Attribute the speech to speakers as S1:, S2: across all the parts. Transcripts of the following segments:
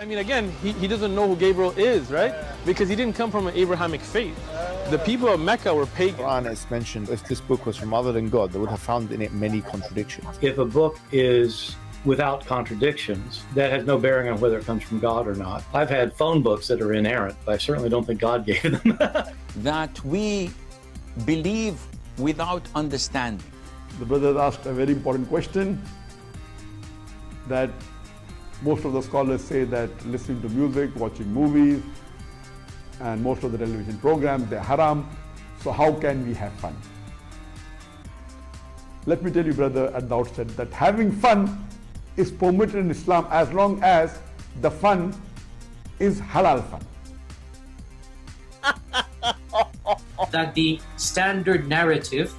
S1: I mean, again, he doesn't know who Gabriel is, right? Because he didn't come from an Abrahamic faith. The people of Mecca were pagan.
S2: Quran is mentioned, if this book was from other than God, they would have found in it many contradictions.
S3: If a book is without contradictions, that has no bearing on whether it comes from God or not. I've had phone books that are inerrant, but I certainly don't think God gave them.
S4: That we believe without understanding.
S5: The brother asked a very important question, that most of the scholars say that listening to music, watching movies, and most of the television programs, they're haram. So how can we have fun? Let me tell you, brother, at the outset, that having fun is permitted in Islam as long as the fun is halal fun.
S6: That the standard narrative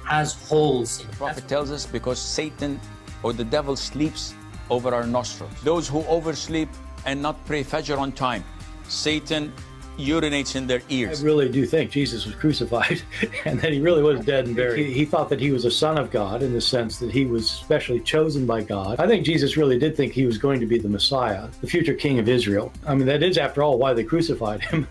S6: has holes in it.
S4: The Prophet tells us because Satan or the devil sleeps over our nostrils. Those who oversleep and not pray Fajr on time, Satan urinates in their ears.
S3: I really do think Jesus was crucified and that he really was dead and buried. He thought that he was a son of God in the sense that he was specially chosen by God. I think Jesus really did think he was going to be the Messiah, the future king of Israel. I mean, that is, after all, why they crucified him.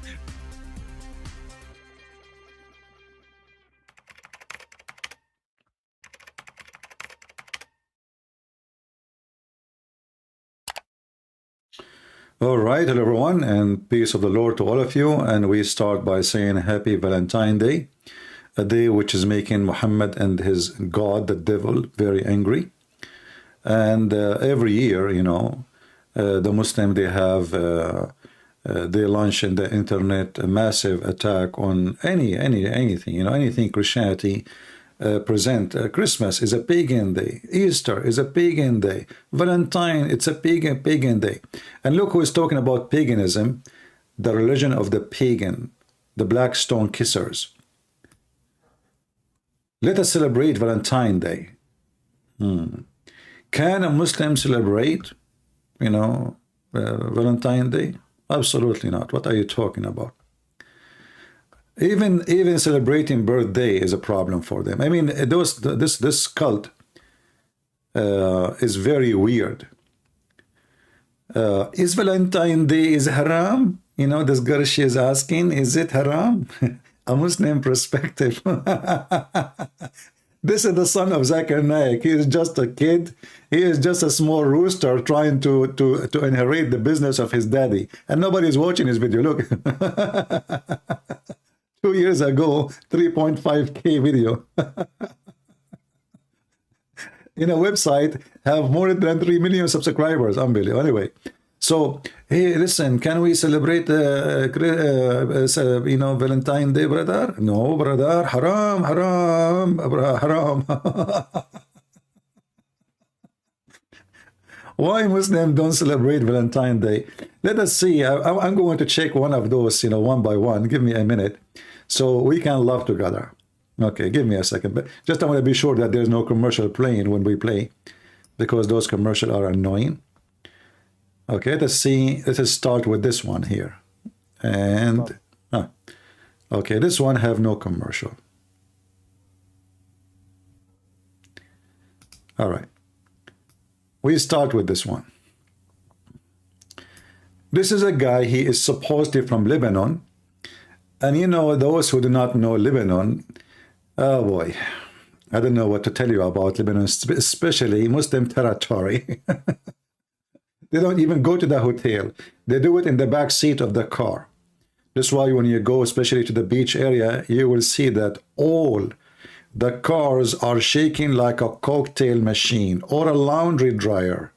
S7: All right, hello everyone, and peace of the Lord to all of you. And we start by saying Happy Valentine's Day, a day which is making Muhammad and his God, the devil, very angry. And every year, you know, the Muslim, they have, they launch in the internet a massive attack on anything, you know, anything Christianity present. Christmas is a pagan day. Easter is a pagan day. Valentine, it's a pagan day. And look who is talking about paganism, the religion of the pagan, the black stone kissers. Let us celebrate Valentine Day. Can a Muslim celebrate, you know, Valentine Day? Absolutely not. What are you talking about? Even celebrating birthday is a problem for them. I mean, this cult is very weird. Is Valentine Day is haram? You know, this girl, she is asking, is it haram? A Muslim perspective. This is the son of Zakir Naik. He is just a kid. He is just a small rooster trying to inherit the business of his daddy. And nobody is watching his video. Look. 2 years ago, 3.5K video. In a website, have more than 3 million subscribers. Unbelievable. Anyway, so, hey, listen, can we celebrate, you know, Valentine Day, brother? No, brother. Haram, haram, haram. Why Muslims don't celebrate Valentine Day? Let us see. I'm going to check one of those, you know, one by one. Give me a minute so we can love together. Okay, give me a second. But just I want to be sure that there's no commercial playing when we play, because those commercials are annoying. Okay, let's see. Let us start with this one here. And, okay, this one have no commercial. All right. We start with this one. This is a guy, he is supposedly from Lebanon. And you know, those who do not know Lebanon, oh boy, I don't know what to tell you about Lebanon, especially Muslim territory. They don't even go to the hotel. They do it in the back seat of the car. That's why when you go, especially to the beach area, you will see that all the cars are shaking like a cocktail machine or a laundry dryer.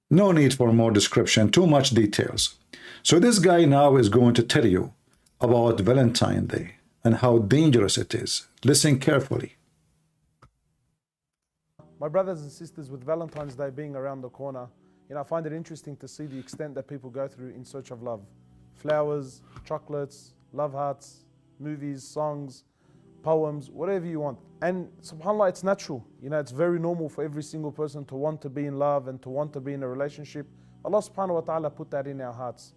S7: No need for more description, too much details. So this guy now is going to tell you about Valentine's Day and how dangerous it is. Listen carefully.
S1: My brothers and sisters, with Valentine's Day being around the corner, you know, I find it interesting to see the extent that people go through in search of love. Flowers, chocolates, love hearts, movies, songs, poems, whatever you want. And subhanAllah, it's natural. You know, it's very normal for every single person to want to be in love and to want to be in a relationship. Allah subhanahu wa ta'ala put that in our hearts.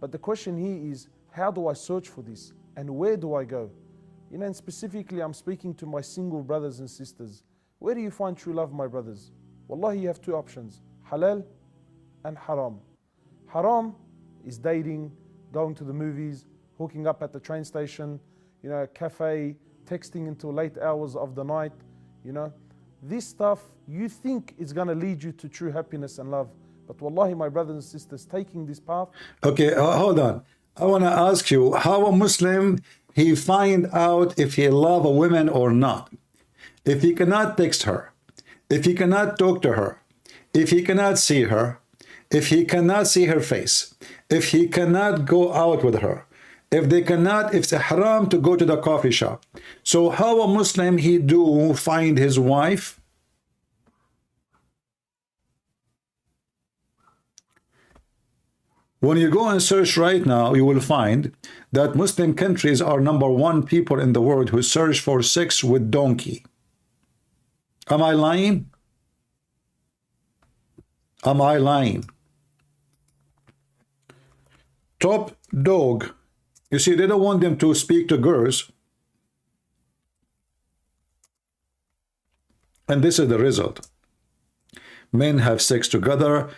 S1: But the question here is, how do I search for this? And where do I go? You know, and specifically I'm speaking to my single brothers and sisters. Where do you find true love, my brothers? Wallahi, you have two options, halal and haram. Haram is dating, going to the movies, hooking up at the train station, you know, cafe, texting until late hours of the night, you know. This stuff you think is going to lead you to true happiness and love. But wallahi, my brothers and sisters, taking this path.
S7: Okay, hold on. I want to ask you, how a Muslim, he find out if he love a woman or not? If he cannot text her, if he cannot talk to her, if he cannot see her, if he cannot see her face, if he cannot go out with her, if they cannot, if it's haram to go to the coffee shop. So how a Muslim he do find his wife? When you go and search right now, you will find that Muslim countries are #1 people in the world who search for sex with donkey. Am I lying? Am I lying? Top dog. You see, they don't want them to speak to girls. And this is the result. Men have sex together,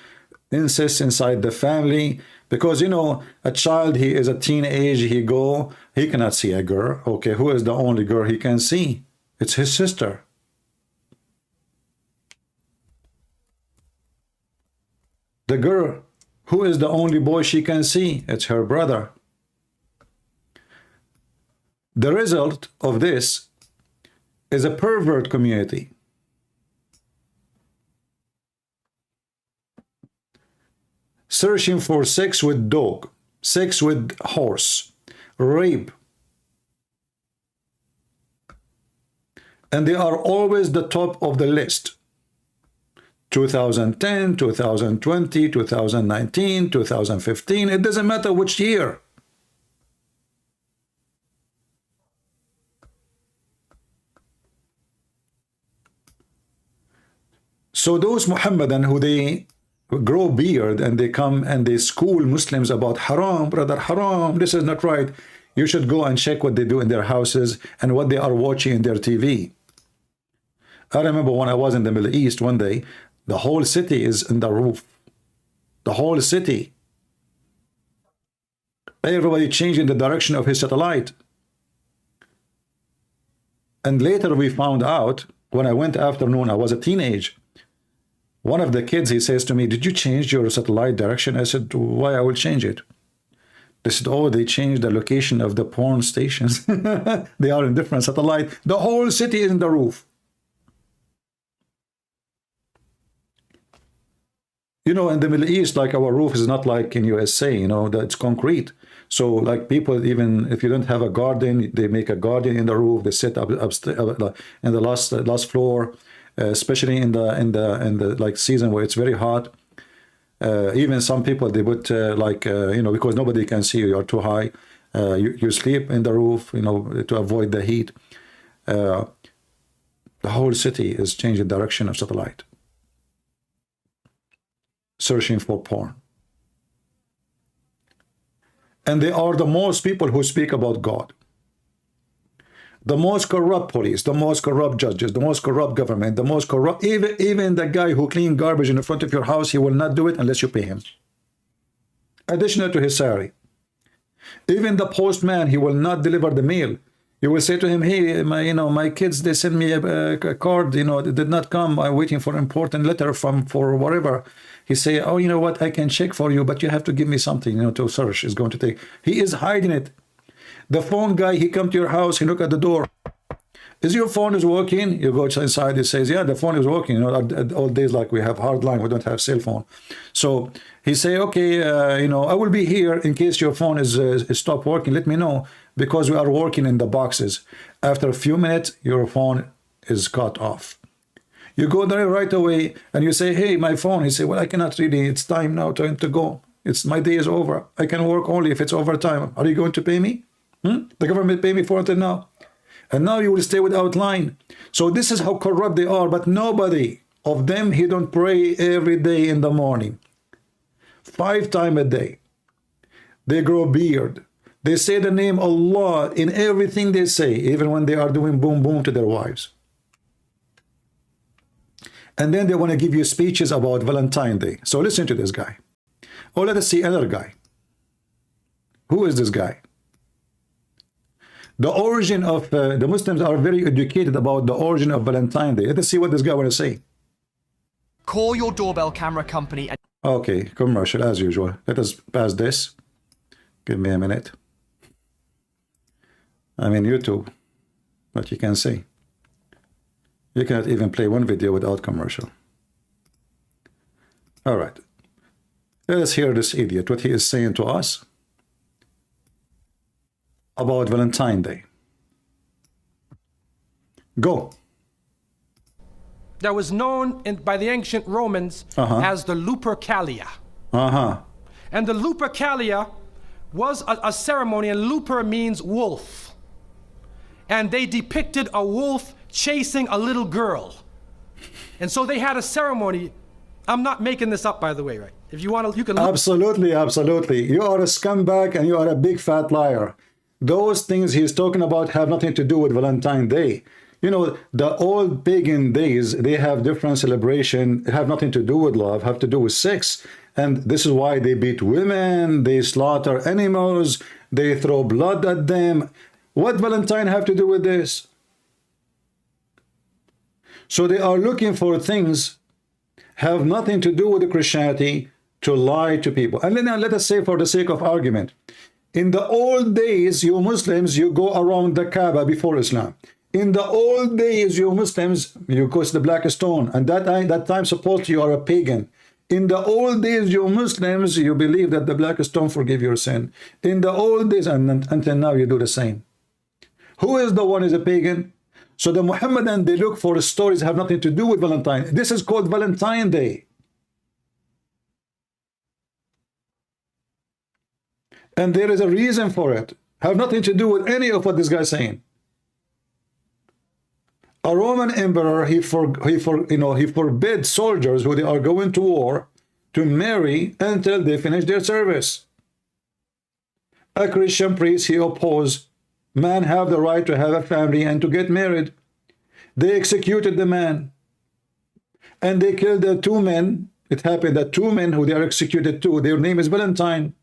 S7: incest inside the family, because, you know, a child, he is a teenage, he cannot see a girl. Okay, who is the only girl he can see? It's his sister. The girl, who is the only boy she can see? It's her brother. The result of this is a pervert community. Searching for sex with dog, sex with horse, rape. And they are always the top of the list. 2010, 2020, 2019, 2015, it doesn't matter which year. So those Muhammadan who they grow beard and they come and they school Muslims about haram, brother, haram, this is not right. You should go and check what they do in their houses and what they are watching in their TV. I remember when I was in the Middle East one day, the whole city is in the roof. The whole city. Everybody changed in the direction of his satellite. And later we found out, when I went afternoon, I was a teenage. One of the kids, he says to me, did you change your satellite direction? I said, why I will change it? They said, oh, they changed the location of the porn stations. They are in different satellite. The whole city is in the roof. You know, in the Middle East, like our roof is not like in USA, you know, that it's concrete. So like people, even if you don't have a garden, they make a garden in the roof. They sit up in the last floor, especially in the like season where it's very hot. Even some people, they put you know, because nobody can see you, you're too high. You sleep in the roof, you know, to avoid the heat. The whole city is changing direction of satellite. Searching for porn. And they are the most people who speak about God. The most corrupt police, the most corrupt judges, the most corrupt government, the most corrupt, even the guy who cleans garbage in front of your house, he will not do it unless you pay him. Additional to his salary. Even the postman, he will not deliver the mail. You will say to him, hey, my kids, they sent me a card, you know, it did not come. I'm waiting for an important letter for whatever. He say, oh, you know what, I can check for you, but you have to give me something, you know, to search. It's going to take. He is hiding it. The phone guy, he come to your house, he look at the door. Is your phone is working? You go inside, he says, yeah, the phone is working. You know, all days like we have hard line, we don't have cell phone. So he say, okay, you know, I will be here in case your phone is stop working. Let me know, because we are working in the boxes. After a few minutes, your phone is cut off. You go there right away and you say, hey, my phone. He say, well, I cannot really, it's time now to go. My day is over. I can work only if it's overtime. Are you going to pay me? The government pay me for it now. And now you will stay without line. So this is how corrupt they are. But nobody of them, he don't pray every day in the morning. 5 times a day. They grow beard. They say the name Allah in everything they say, even when they are doing boom boom to their wives. And then they want to give you speeches about Valentine's Day. So listen to this guy. Or let us see another guy. Who is this guy? The origin of the Muslims are very educated about the origin of Valentine's Day. Let us see what this guy want to say.
S8: Call your doorbell camera company and...
S7: Okay, commercial as usual. Let us pass this. Give me a minute. I'm in YouTube. What you can see. You cannot even play one video without commercial. All right. Let us hear this idiot, what he is saying to us about Valentine's Day. Go.
S9: That was known by the ancient Romans as the Lupercalia. And the Lupercalia was a ceremony, and Luper means wolf. And they depicted a wolf chasing a little girl. And so they had a ceremony. I'm not making this up, by the way, right? If you want to, you can look.
S7: Absolutely, absolutely. You are a scumbag and you are a big fat liar. Those things he's talking about have nothing to do with Valentine's Day. You know, the old pagan days, they have different celebration, have nothing to do with love, have to do with sex. And this is why they beat women, they slaughter animals, they throw blood at them. What Valentine have to do with this? So they are looking for things have nothing to do with the Christianity to lie to people. And then let us say, for the sake of argument, in the old days, you Muslims, you go around the Kaaba before Islam. In the old days, you Muslims, you go to the Black Stone, and that time supposedly you are a pagan. In the old days, you Muslims, you believe that the Black Stone forgive your sin. In the old days, and until now, you do the same. Who is the one who is a pagan? So the Muhammadan, they look for stories have nothing to do with Valentine. This is called Valentine's Day. And there is a reason for it. Have nothing to do with any of what this guy is saying. A Roman emperor, he forbid soldiers who they are going to war to marry until they finish their service. A Christian priest, he opposed man have the right to have a family and to get married. They executed the man. And they killed the two men. It happened that two men who they are executed to, their name is Valentine.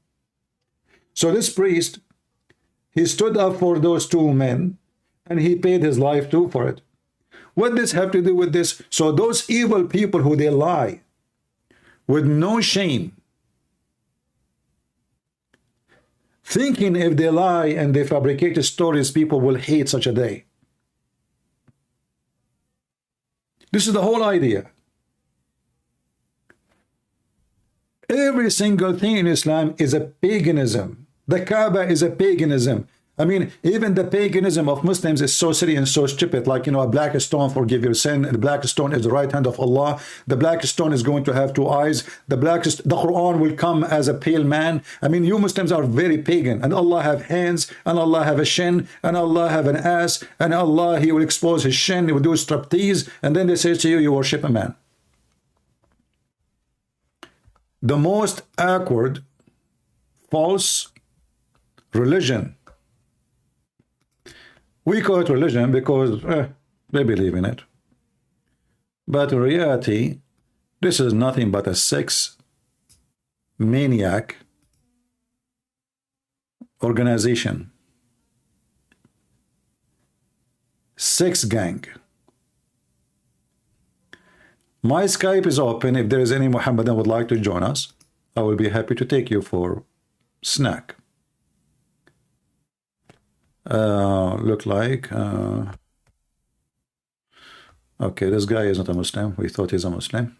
S7: So this priest, he stood up for those two men and he paid his life too for it. What does have to do with this? So those evil people who they lie with no shame, thinking if they lie and they fabricate stories, people will hate such a day. This is the whole idea. Every single thing in Islam is a paganism. The Kaaba is a paganism. I mean, even the paganism of Muslims is so silly and so stupid. Like, a black stone forgive your sin. The black stone is the right hand of Allah. The black stone is going to have two eyes. The Quran will come as a pale man. I mean, you Muslims are very pagan. And Allah have hands, and Allah have a shin, and Allah have an ass, and Allah, he will expose his shin, he will do striptease, and then they say to you, you worship a man. The most awkward, false religion. We call it religion because they believe in it. But in reality, this is nothing but a sex maniac organization. Sex gang. My Skype is open. If there is any Muhammadan would like to join us, I will be happy to take you for snack. Look like okay, this guy is not a Muslim. We thought he's a Muslim.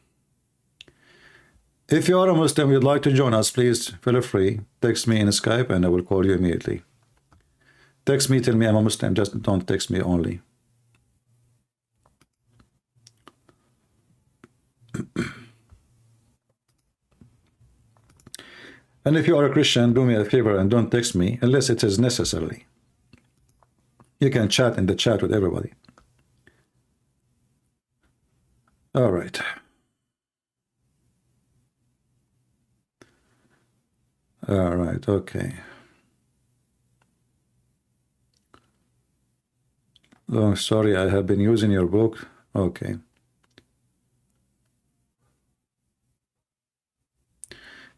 S7: If you are a Muslim, you'd like to join us, please feel free. Text me in Skype and I will call you immediately. Text me, tell me I'm a Muslim. Just don't text me only. And if you are a Christian, do me a favor and don't text me unless it is necessary. You can chat in the chat with everybody. All right. All right, okay. Long story, I have been using your book. Okay.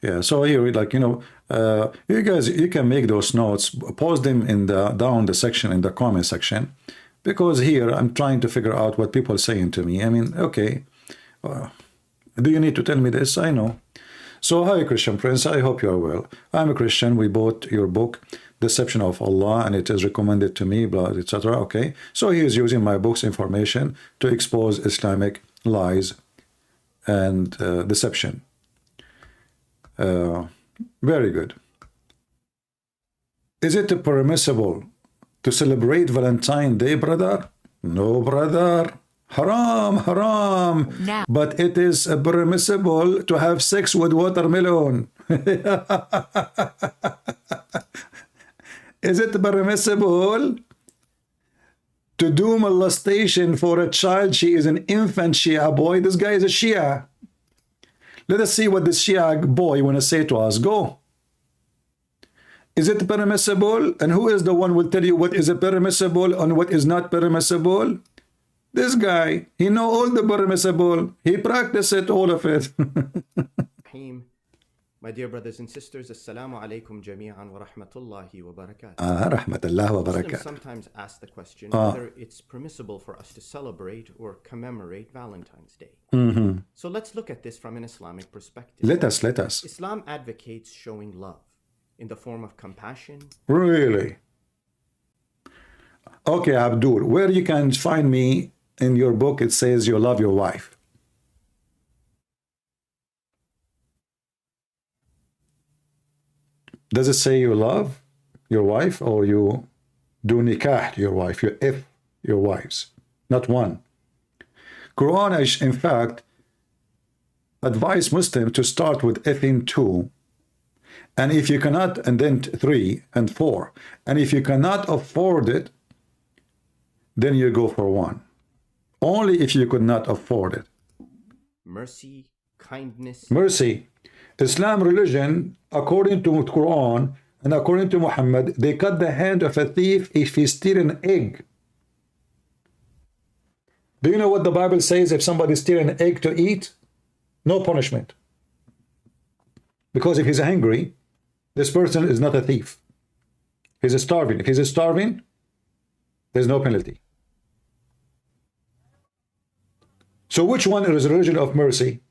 S7: Yeah, so here, like, you know, you guys, you can make those notes, post them in the down the section, in the comment section, because here I'm trying to figure out what people are saying to me. I mean, okay, do you need to tell me this? I know. So, hi, Christian Prince. I hope you are well. I'm a Christian. We bought your book, Deception of Allah, and it is recommended to me, blah, etc. Okay, so he is using my book's information to expose Islamic lies and deception. Very good. Is it permissible to celebrate Valentine's Day, brother? No, brother. Haram, haram. No. But it is permissible to have sex with watermelon. Is it permissible to do molestation for a child? She is an infant Shia boy. This guy is a Shia. Let us see what this Shia boy want to say to us. Go. Is it permissible? And who is the one who will tell you what is permissible and what is not permissible? This guy. He know all the permissible. He practice it, all of it.
S10: My dear brothers and sisters, Assalamu alaikum jami'an wa rahmatullahi wa barakatuh.
S7: Rahmatullah wa barakatuh.
S10: Muslims sometimes ask the question whether it's permissible for us to celebrate or commemorate Valentine's Day. So let's look at this from an Islamic perspective.
S7: Let us.
S10: Islam advocates showing love in the form of compassion.
S7: Really? Okay, Abdul, where you can find me in your book, it says you love your wife. Does it say you love your wife or you do nikah your wife, you if your wives? Not one. Quran is, in fact, advise Muslims to start with ifing 2. And if you cannot, and then 3 and 4. And if you cannot afford it, then you go for 1. Only if you could not afford it.
S10: Mercy, kindness.
S7: Mercy. Islam religion, according to Quran and according to Muhammad, they cut the hand of a thief if he steals an egg. Do you know what the Bible says if somebody steals an egg to eat? No punishment. Because if he's hungry, this person is not a thief. He's starving. If he's starving, there's no penalty. So which one is the religion of mercy?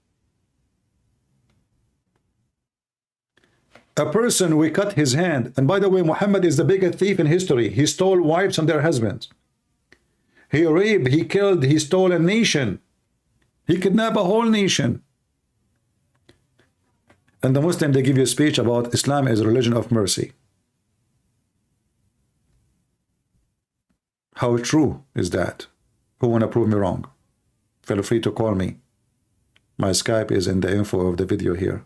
S7: A person, we cut his hand. And by the way, Muhammad is the biggest thief in history. He stole wives and their husbands. He raped, he killed, he stole a nation. He kidnapped a whole nation. And the Muslim, they give you a speech about Islam as a religion of mercy. How true is that? Who want to prove me wrong? Feel free to call me. My Skype is in the info of the video here.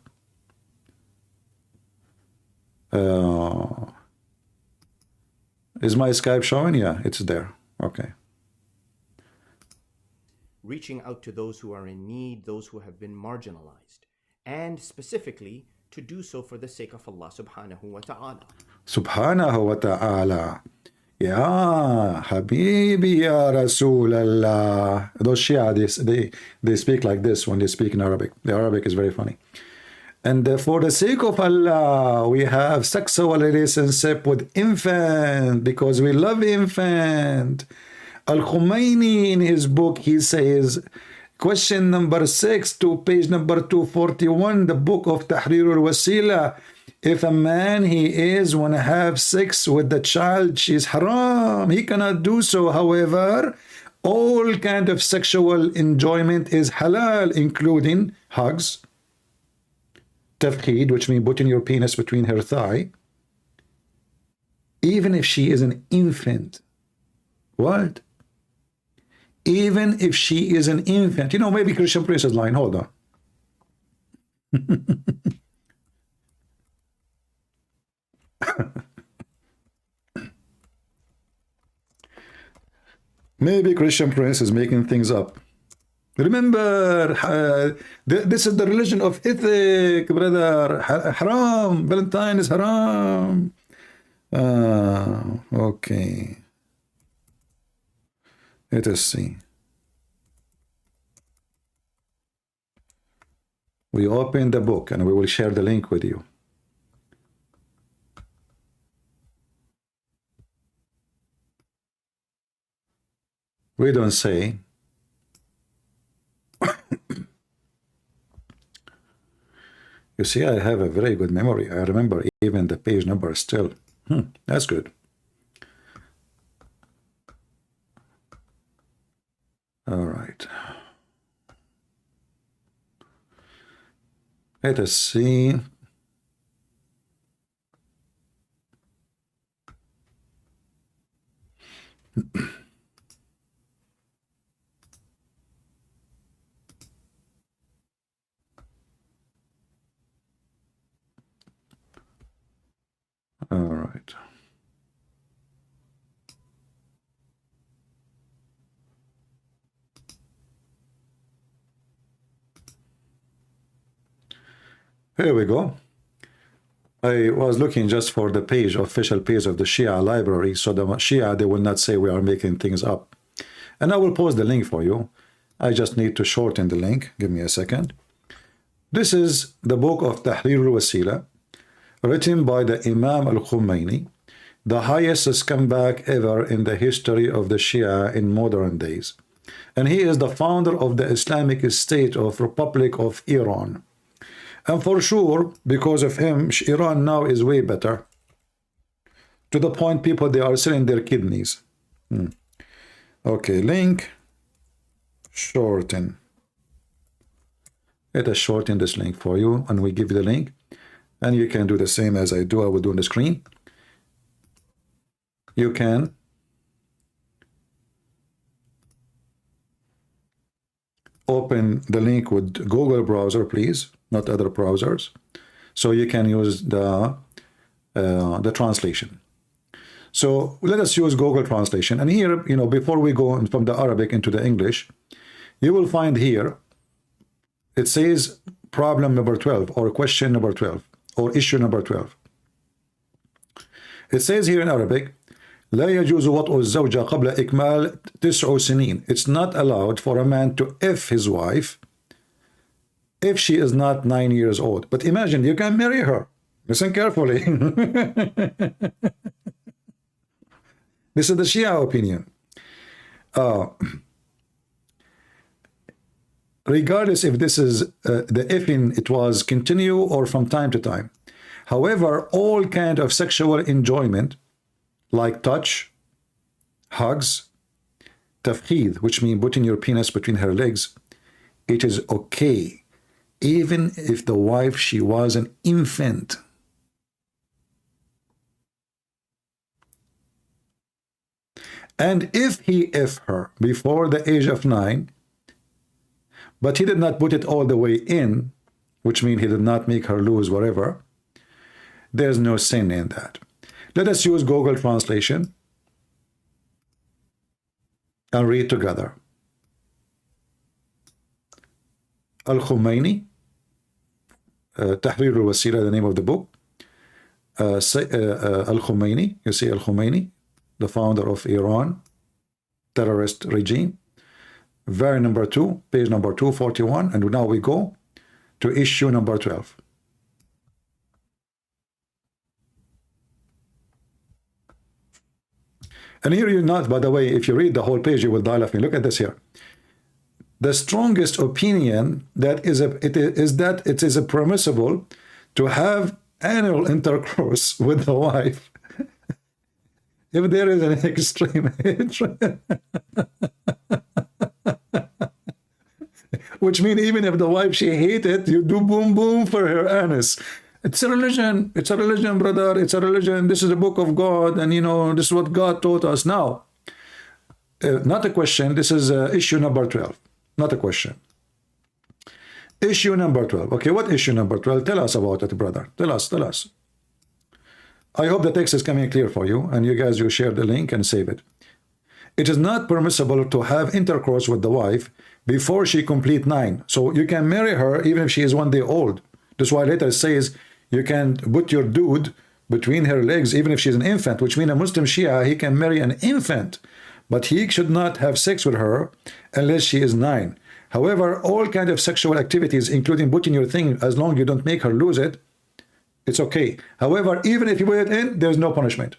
S7: Is my Skype showing? Yeah, it's there. Okay.
S10: Reaching out to those who are in need, those who have been marginalized, and specifically to do so for the sake of Allah subhanahu wa ta'ala.
S7: Subhanahu wa ta'ala. Ya Habibi Ya Rasulallah. Those Shia, they speak like this when they speak in Arabic. The Arabic is very funny. And for the sake of Allah, we have sexual relationship with infant because we love infant. Al-Khumaini in his book, he says, question number 6 to page number 241, the book of Tahrir al-Wasila. If a man want to have sex with the child, she's haram. He cannot do so. However, all kind of sexual enjoyment is halal, including hugs, tafkhid, which means putting your penis between her thigh, even if she is an infant. What? Even if she is an infant. You know, maybe Christian Prince is lying. Hold on. Maybe Christian Prince is making things up. Remember, this is the religion of ethic, brother. Haram. Valentine is haram. Okay. Let us see. We open the book and we will share the link with you. We don't say you see, I have a very good memory. I remember even the page number still. That's good. All right. Let us see. All right. Here we go. I was looking just for the page, official page of the Shia library, so the Shia, they will not say we are making things up. And I will post the link for you. I just need to shorten the link. Give me a second. This is the book of Tahrir al-Wasila, written by the Imam al-Khomeini, the highest scumbag ever in the history of the Shia in modern days. And he is the founder of the Islamic State of Republic of Iran. And for sure, because of him, Iran now is way better. To the point people, they are selling their kidneys. Okay, link, shorten. Let us shorten this link for you, and we give you the link. And you can do the same as I do. I will do on the screen. You can open the link with Google browser, please, not other browsers. So you can use the translation. So let us use Google translation. And here, you know, before we go from the Arabic into the English, you will find here, it says problem number 12 or question number 12 or issue number 12. It says here in Arabic, لا يجوز وطء الزوجة قبل إكمال 9 سنين. It's not allowed for a man to F his wife if she is not 9 years old. But imagine, you can marry her. Listen carefully. This is the Shia opinion. Regardless if this is the effing, it was continue or from time to time. However, all kind of sexual enjoyment, like touch, hugs, tafkhid, which means putting your penis between her legs, it is okay, even if the wife, she was an infant. And if he F her before the age of 9, but he did not put it all the way in, which means he did not make her lose whatever, there's no sin in that. Let us use Google translation and read together. Al-Khomeini, Tahrir al-Wasila, the name of the book. Al-Khomeini, you see Al-Khomeini, the founder of Iran, terrorist regime. Very number 2, page number 241, and now we go to issue number 12. And here you not, by the way, if you read the whole page, you will die laughing. Look at this here. The strongest opinion that is that it is permissible to have anal intercourse with the wife if there is an extreme hatred. Which means even if the wife, she hates it, you do boom boom for her anus. It's a religion. It's a religion, brother. It's a religion. This is the book of God. And, you know, this is what God taught us. Now, not a question. This is issue number 12. Not a question. Issue number 12. Okay, what issue number 12? Tell us about it, brother. Tell us. Tell us. I hope the text is coming clear for you. And you guys, you share the link and save it. It is not permissible to have intercourse with the wife before she complete 9. So you can marry her even if she is 1 day old. That's why later it says you can put your dude between her legs even if she's an infant, which means a Muslim Shia, he can marry an infant, but he should not have sex with her unless she is 9. However, all kind of sexual activities, including putting your thing, as long as you don't make her lose it, it's okay. However, even if you put it in, there's no punishment.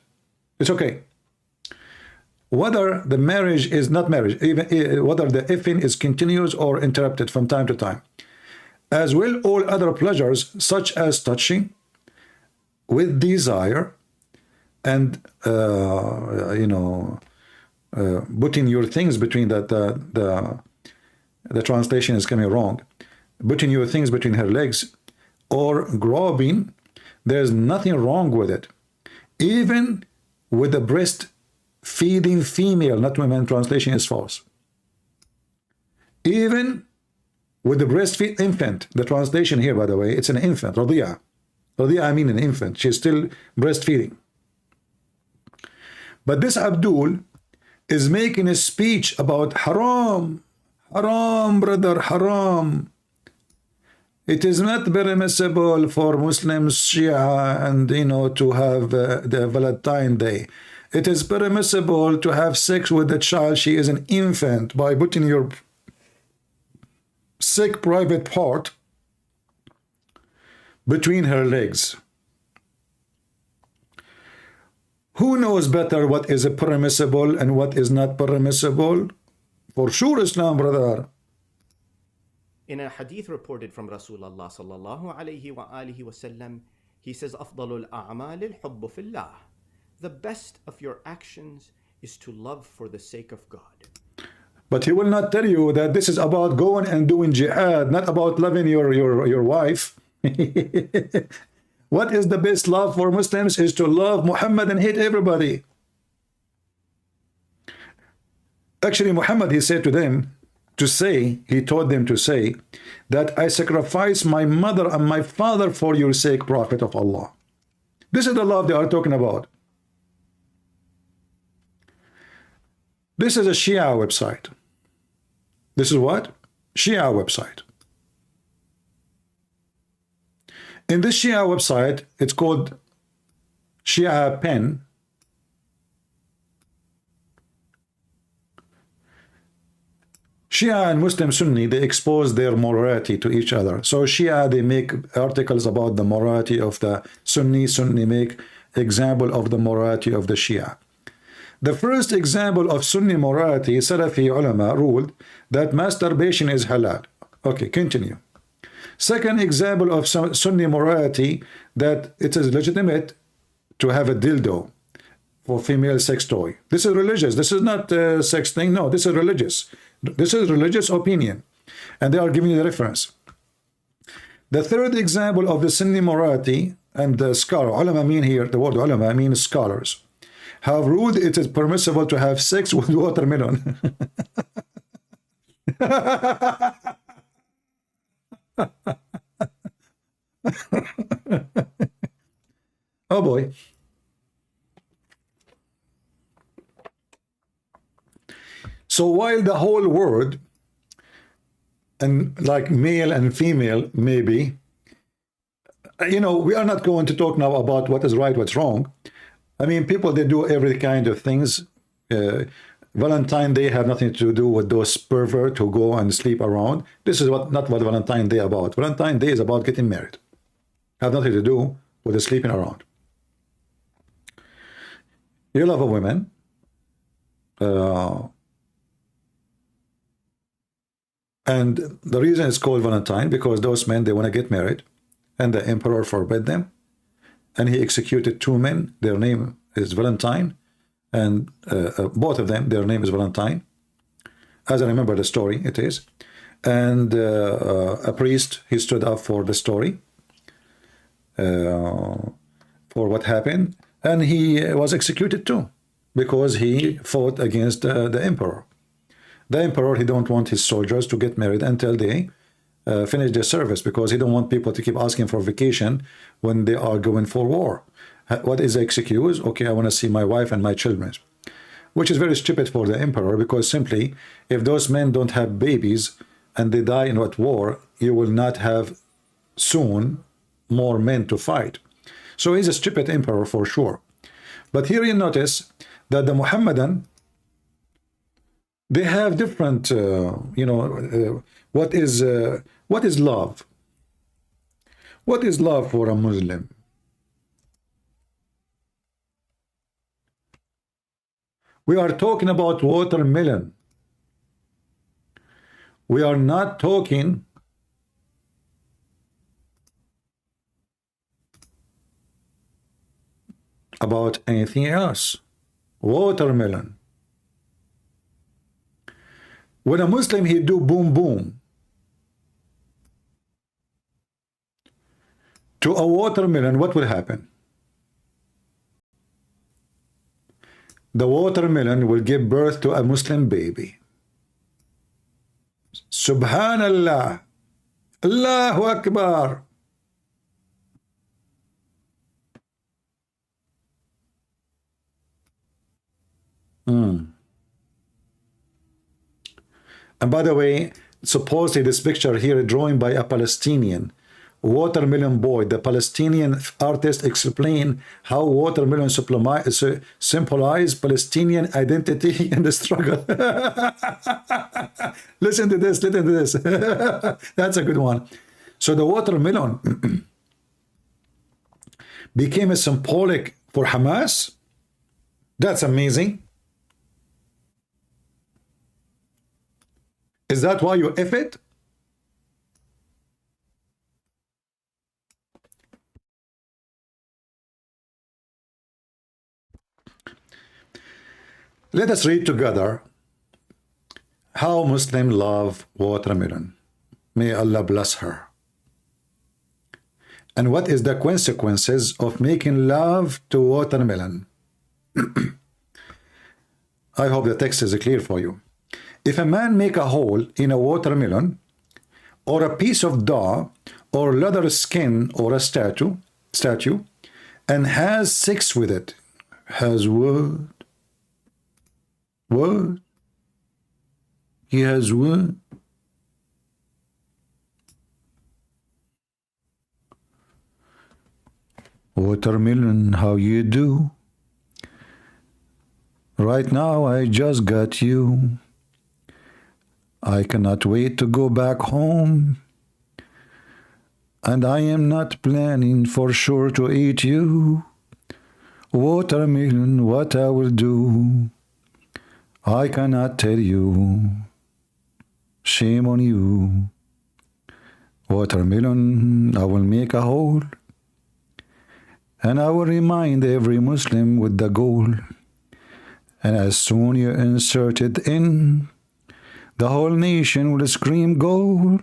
S7: It's okay. Whether the marriage is not marriage, even whether the effing is continuous or interrupted from time to time. As well, all other pleasures, such as touching with desire and, you know, putting your things between the translation is coming wrong, putting your things between her legs or grabbing, there's nothing wrong with it. Even with the breast feeding female, not women, translation is false. Even with the breastfeed infant, the translation here, by the way, it's an infant, Radiya. Radiya, I mean an infant. She's still breastfeeding. But this Abdul is making a speech about haram. Haram, brother, haram. It is not permissible for Muslims, Shia, and, you know, to have the Valentine Day. It is permissible to have sex with the child. She is an infant by putting your sick private part between her legs. Who knows better what is permissible and what is not permissible? For sure, Islam, brother.
S10: In a hadith reported from Rasulullah sallallahu alayhi wa alihi wasallam, he says, "Afdalul a'mal al-hubbu fillah." The best of your actions is to love for the sake of God.
S7: But he will not tell you that this is about going and doing jihad, not about loving your wife. What is the best love for Muslims is to love Muhammad and hate everybody. Actually, Muhammad, he said to them to say, he told them to say that I sacrifice my mother and my father for your sake, Prophet of Allah. This is the love they are talking about. This is a Shia website. This is what? Shia website. In this Shia website, it's called Shia Pen. Shia and Muslim Sunni, they expose their morality to each other. So Shia, they make articles about the morality of the Sunni. Sunni make example of the morality of the Shia. The first example of Sunni morality, Salafi ulama ruled that masturbation is halal. Okay, continue. Second example of Sunni morality, that it is legitimate to have a dildo for female sex toy. This is religious. This is not a sex thing. No, this is religious. This is religious opinion. And they are giving you the reference. The third example of the Sunni morality, and the scholar, ulama mean here, the word ulama means scholars, have ruled it is permissible to have sex with watermelon. Oh boy. So while the whole world, and like male and female, maybe, you know, we are not going to talk now about what is right, what's wrong. I mean, people, they do every kind of things. Valentine Day have nothing to do with those perverts who go and sleep around. This is not what Valentine Day about. Valentine Day is about getting married. Have nothing to do with the sleeping around. You love a woman. And the reason it's called Valentine, because those men, they want to get married. And the emperor forbid them. And he executed 2 men. Their name is Valentine. And both of them, their name is Valentine. As I remember the story, it is. And a priest, he stood up for the story, for what happened. And he was executed too, because he fought against the emperor. The emperor, he don't want his soldiers to get married until they finish their service, because he don't want people to keep asking for vacation when they are going for war. What is the excuse? Okay, I want to see my wife and my children. Which is very stupid for the emperor, because simply, if those men don't have babies and they die in what war, you will not have soon more men to fight. So he's a stupid emperor for sure. But here you notice that the Muhammadan, They have different, what is love? What is love for a Muslim? We are talking about watermelon. We are not talking about anything else. Watermelon. When a Muslim, he do boom boom to a watermelon, what will happen? The watermelon will give birth to a Muslim baby. Subhanallah. Allahu Akbar. And by the way, supposedly this picture here drawn by a Palestinian watermelon boy. The Palestinian artist explained how watermelon symbolize Palestinian identity in the struggle. Listen to this, listen to this. That's a good one. So the watermelon became a symbolic for Hamas. That's amazing. Is that why you F it? Let us read together how Muslims love watermelon. May Allah bless her. And what is the consequences of making love to watermelon? I hope the text is clear for you. If a man make a hole in a watermelon, or a piece of dough, or leather skin, or a statue, and has sex with it, has what? What? He has what? Watermelon, how you do? Right now I just got you. I cannot wait to go back home. And I am not planning for sure to eat you. Watermelon, what I will do, I cannot tell you. Shame on you. Watermelon, I will make a hole, and I will remind every Muslim with the goal. And as soon you insert it in, the whole nation will scream gold.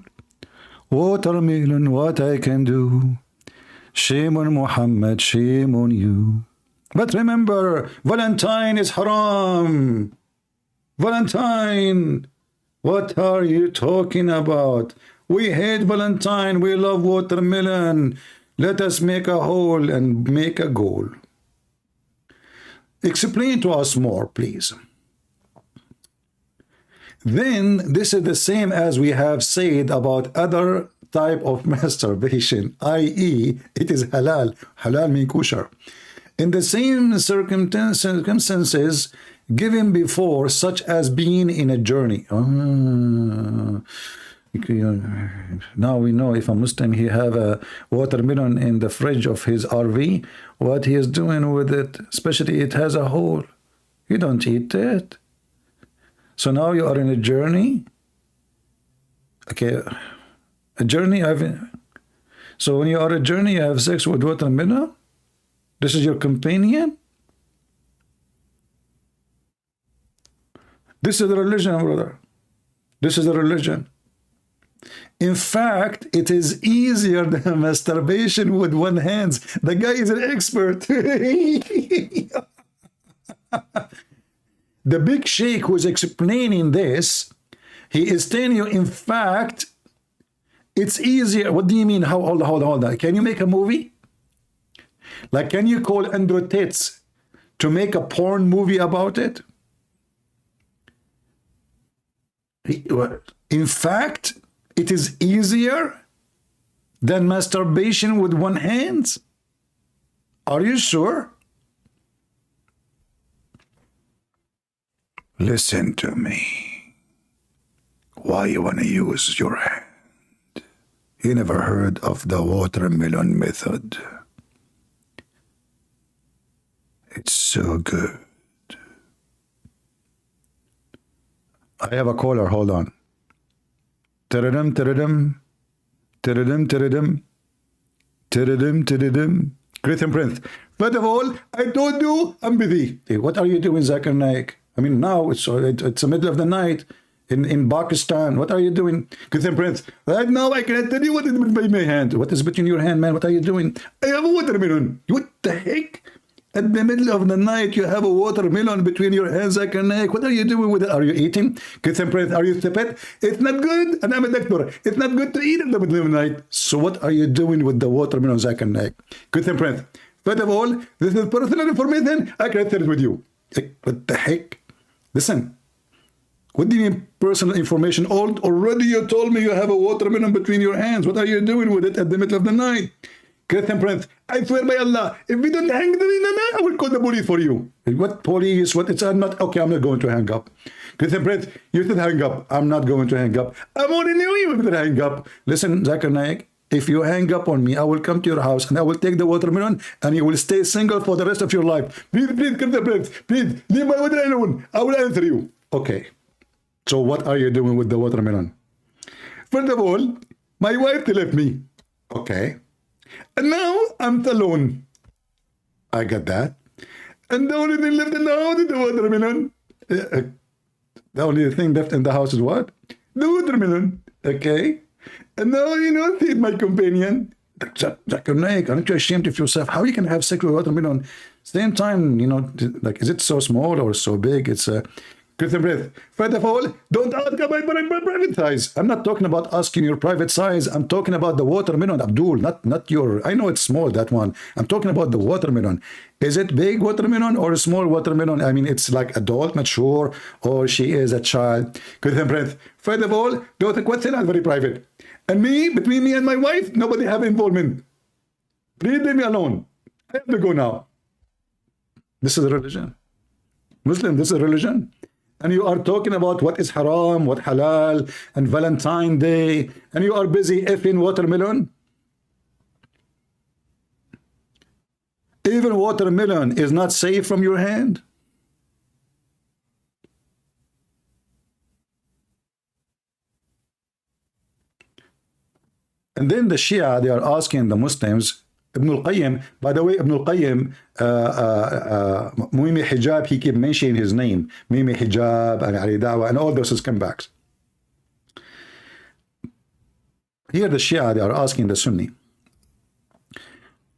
S7: Watermelon, what I can do. Shame on Muhammad, shame on you. But remember, Valentine is haram. Valentine, what are you talking about? We hate Valentine, we love watermelon. Let us make a hole and make a goal. Explain to us more, please. Then this is the same as we have said about other type of masturbation, i.e. it is halal. Halal means kosher. In the same circumstances given before, such as being in a journey. Now we know if a Muslim, he have a watermelon in the fridge of his RV, what he is doing with it, especially it has a hole. You don't eat it. So now you are in a journey. Okay, a journey. So when you are a journey, you have sex with watermelon. This is your companion. This is the religion, brother. This is the religion. In fact, it is easier than masturbation with one hand. The guy is an expert. The big sheikh who is explaining this, he is telling you, in fact, it's easier. What do you mean? How? Hold on. Can you make a movie? Like, can you call Andrew Tate to make a porn movie about it? In fact, it is easier than masturbation with one hand? Are you sure? Listen to me. Why you want to use your hand? You never heard of the watermelon method. It's so good. I have a caller, hold on. Tiridim, tiridim. Tiridim, tiridim. Tiridim, tiridim. Great and Prince. First of all, I told you I'm busy. Hey, what are you doing, Zakir Naik? I mean, now it's the middle of the night in Pakistan. What are you doing? Great and Prince. Right now, I cannot tell you what is between my hand. What is between your hand, man? What are you doing? I have a watermelon. What the heck? At the middle of the night, you have a watermelon between your hands, Zakir Naik. What are you doing with it? Are you eating? Great and Prince, are you stupid? It's not good. And I'm a doctor. It's not good to eat in the middle of the night. So what are you doing with the watermelon, Zakir Naik? Great and Prince. First of all, this is personal information. I can share it with you. What the heck? Listen. What do you mean personal information? Already you told me you have a watermelon between your hands. What are you doing with it at the middle of the night? Christian Prince, I swear by Allah, if we don't hang them in the night, I will call the police for you. What police? What? It's not okay. I'm not going to hang up. Christian Prince, you should hang up. I'm not going to hang up. I'm only knew you would hang up. Listen, Zakir Naik, if you hang up on me, I will come to your house and I will take the watermelon and you will stay single for the rest of your life. Please, Christian Prince, please, leave my watermelon alone. I will answer you. Okay. So what are you doing with the watermelon? First of all, my wife left me. Okay. And now I'm alone. I got that. And the only thing left in the house is the watermelon. The only thing left in the house is what? The watermelon. Okay. And now, you know, he's my companion. Zakir Naik, aren't you ashamed of yourself? How you can have sex with watermelon? Same time, you know, like, is it so small or so big? It's a... Christian Breath. First of all, don't ask about my private size. I'm not talking about asking your private size. I'm talking about the watermelon, Abdul, not your... I know it's small, that one. I'm talking about the watermelon. Is it big watermelon or a small watermelon? I mean, it's like adult, mature, or she is a child. Christian Breath. First of all, those questions are very private. And me, between me and my wife, nobody have involvement. Please leave me alone. I have to go now. This is a religion. Muslim, this is a religion. And you are talking about what is haram, what halal, and Valentine's Day, and you are busy effing watermelon. Even watermelon is not safe from your hand. And then the Shia, they are asking the Muslims, Ibn al-Qayyim, by the way, Ibn al-Qayyim, Muhimi Hijab, he keep mentioning his name, Muhimi Hijab, and Dawah, and all those comebacks. Here the Shia, they are asking the Sunni,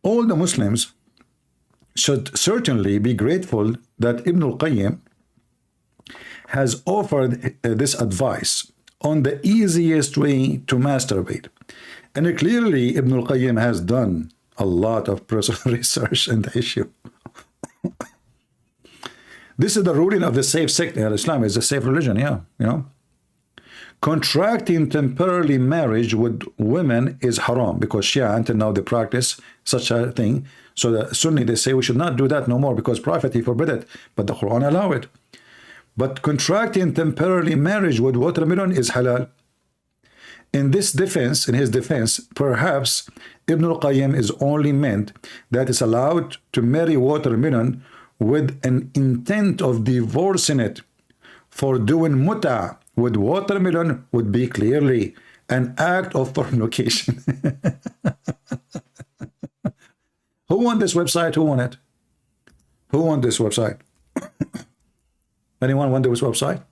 S7: all the Muslims should certainly be grateful that Ibn al-Qayyim has offered this advice on the easiest way to masturbate. And clearly Ibn al-Qayyim has done a lot of personal research in the issue. This is the ruling of the safe sect. Islam is a safe religion, yeah, you know. Contracting temporarily marriage with women is haram, because Shia until now they practice such a thing. So the Sunni, they say we should not do that no more, because Prophet, he forbid it, but the Quran allow it. But contracting temporarily marriage with watermelon is halal. In his defense, perhaps Ibn al-Qayyim is only meant that it's allowed to marry watermelon with an intent of divorcing it. For doing muta with watermelon would be clearly an act of fornication. Who won this website? Who won it? Who won this website? Anyone won this website?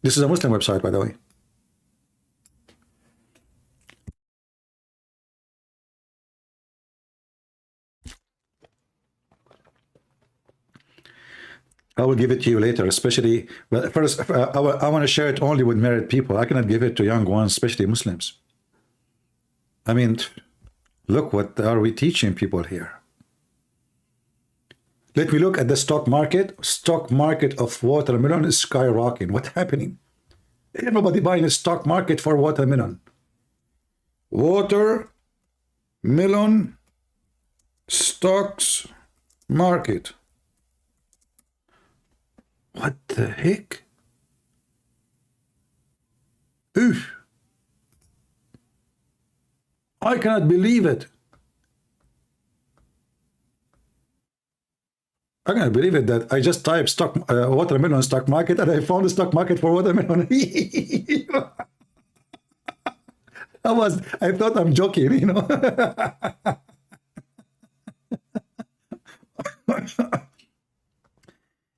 S7: This is a Muslim website, by the way. I will give it to you later, especially, but first, I want to share it only with married people. I cannot give it to young ones, especially Muslims. I mean, look, what are we teaching people here? Let me look at the stock market. Stock market of watermelon is skyrocketing. What's happening? Everybody buying a stock market for watermelon. Watermelon stocks market. What the heck? Oof. I cannot believe it. I cannot believe it that I just typed stock watermelon stock market and I found a stock market for watermelon. I thought I'm joking, you know.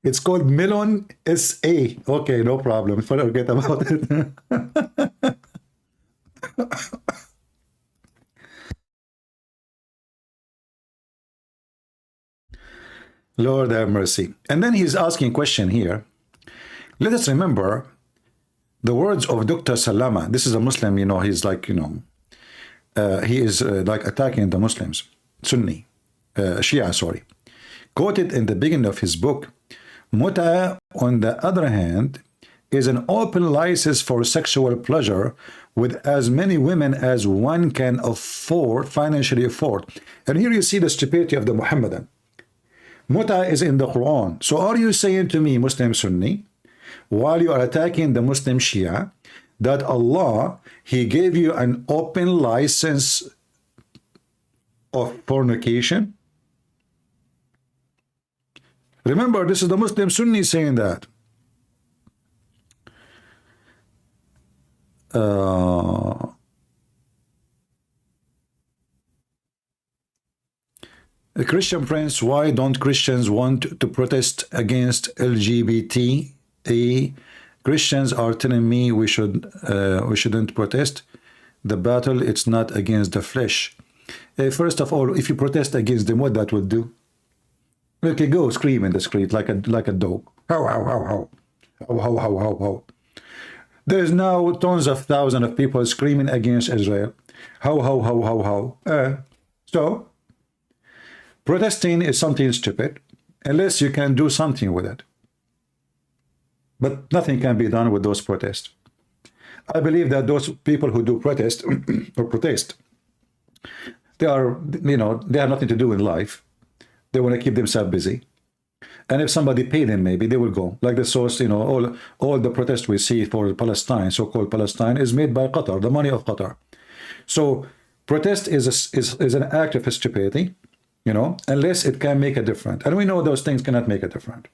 S7: It's called Melon SA. Okay, no problem. Forget about it. Lord have mercy. And then he's asking a question here. Let us remember the words of Dr. Salama. This is a Muslim, you know, he's like, you know, he is like attacking the Muslims, Sunni, Shia, sorry. Quoted in the beginning of his book, Muta, on the other hand, is an open license for sexual pleasure with as many women as one can afford, financially afford. And here you see the stupidity of the Muhammadan. Muta is in the Quran. So are you saying to me, Muslim Sunni, while you are attacking the Muslim Shia, that Allah, He gave you an open license of fornication? Remember, this is the Muslim Sunni saying that. Christian Prince, why don't Christians want to protest against LGBT? Christians are telling me we shouldn't protest. The battle, it's not against the flesh. First of all, if you protest against them, what that will do? Okay, go scream in the street like a dog. How, how, how, how. How, how, how, how, how. There's now tons of thousands of people screaming against Israel. How, how, how, how, how. So, protesting is something stupid, unless you can do something with it. But nothing can be done with those protests. I believe that those people who do protest, or protest, they are, you know, they have nothing to do in life. They want to keep themselves busy. And if somebody pay them, maybe they will go. Like the source, you know, all the protests we see for Palestine, so-called Palestine, is made by Qatar, the money of Qatar. So protest is an act of stupidity, you know, unless it can make a difference. And we know those things cannot make a difference.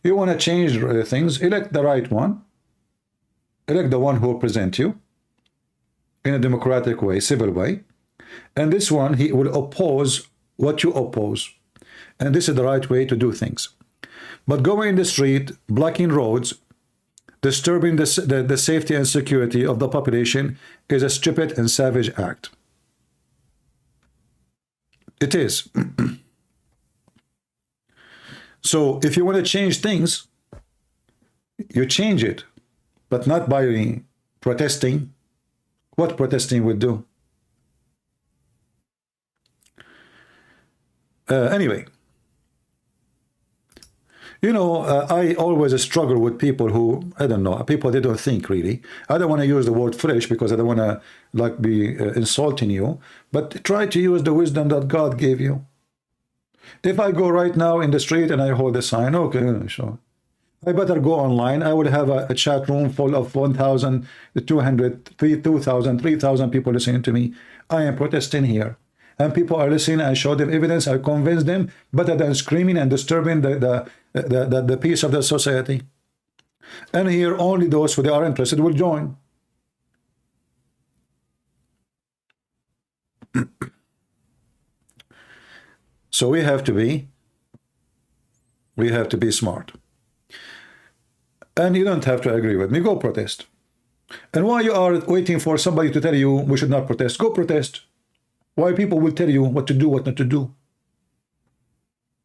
S7: You want to change things, elect the right one. Elect the one who will present you in a democratic way, civil way. And this one, he will oppose what you oppose. And this is the right way to do things. But going in the street, blocking roads, disturbing the safety and security of the population is a stupid and savage act. It is. So if you want to change things, you change it, but not by protesting. What protesting would do? Anyway, you know, I always struggle with people who, I don't know, people they don't think really. I don't want to use the word foolish because I don't want to like be insulting you, but try to use the wisdom that God gave you. If I go right now in the street and I hold a sign, okay, sure. I better go online. I would have a chat room full of 1,200, 2,000, 3,000 people listening to me. I am protesting here. And people are listening. I show them evidence. I convince them better than screaming and disturbing the peace of the society. And here only those who they are interested will join. So we have to be smart. And you don't have to agree with me. Go protest. And while you are waiting for somebody to tell you we should not protest, go protest. Why people will tell you what to do, what not to do.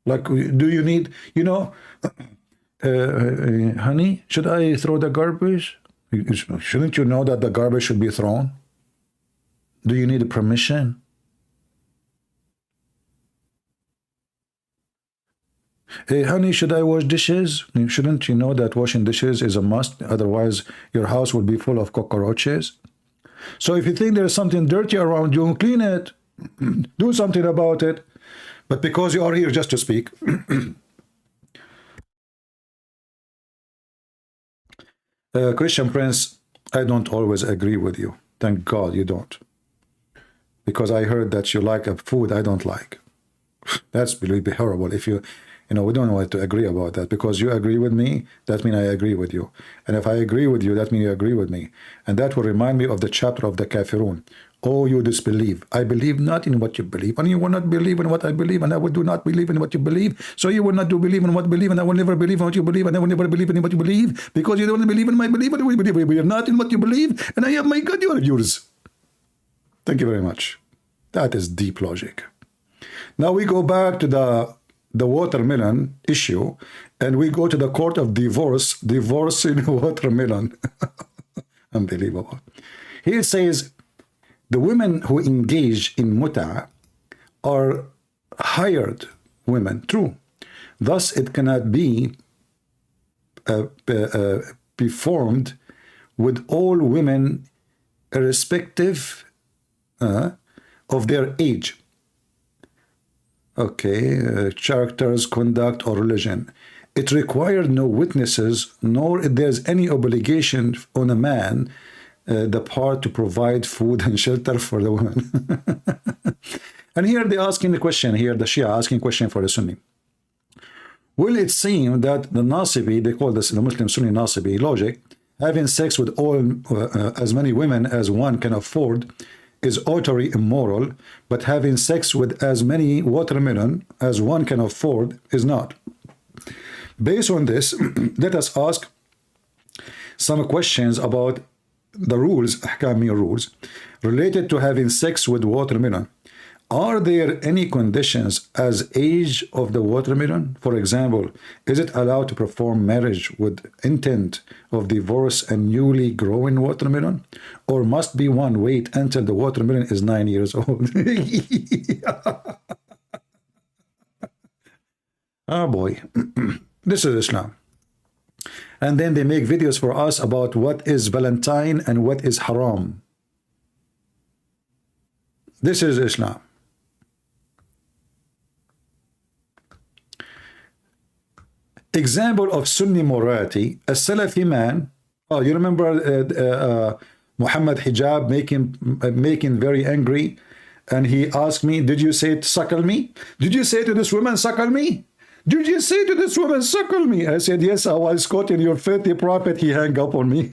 S7: Like, do you need, you know, honey, should I throw the garbage? Shouldn't you know that the garbage should be thrown? Do you need permission? Hey, honey, should I wash dishes? Shouldn't you know that washing dishes is a must? Otherwise, your house will be full of cockroaches. So if you think there's something dirty around you, clean it. Do something about it. But because you are here just to speak, Christian Prince, I don't always agree with you. Thank God you don't. Because I heard that you like a food I don't like. That's really horrible. If you know, we don't want to agree about that. Because you agree with me, that means I agree with you. And if I agree with you, that means you agree with me. And that will remind me of the chapter of the Kafirun. Oh, you disbelieve. I believe not in what you believe. And you will not believe in what I believe. And I will do not believe in what you believe. So you will not do believe in what you believe. And I will never believe in what you believe. And I will never believe in what you believe. Because you don't believe in my belief. And we are not in what you believe. And I have my God, you are yours. Thank you very much. That is deep logic. Now we go back to the watermelon issue. And we go to the court of divorce. Divorcing watermelon. Unbelievable. Here it says, the women who engage in muta are hired women. True. Thus, it cannot be performed with all women irrespective of their age. Okay, characters, conduct, or religion. It required no witnesses, nor there's any obligation on a man the part to provide food and shelter for the woman. And here they're asking the question, here the Shia asking question for the Sunni. Will it seem that the Nasibi, they call this the Muslim Sunni Nasibi logic, having sex with all as many women as one can afford is utterly immoral, but having sex with as many watermelon as one can afford is not? Based on this, let us ask some questions about the rules, ahkami rules, related to having sex with watermelon. Are there any conditions as age of the watermelon? For example, is it allowed to perform marriage with intent of divorce and newly growing watermelon? Or must be one wait until the watermelon is 9 years old? Oh boy, this is Islam. And then they make videos for us about what is Valentine and what is haram. This is Islam. Example of Sunni morality, a Salafi man. Oh, you remember Muhammad Hijab making very angry, and he asked me, did you say suckle me? Did you say to this woman, suckle me? Did you say to this woman, suckle me? I said, yes, I was quoting your filthy prophet. He hung up on me.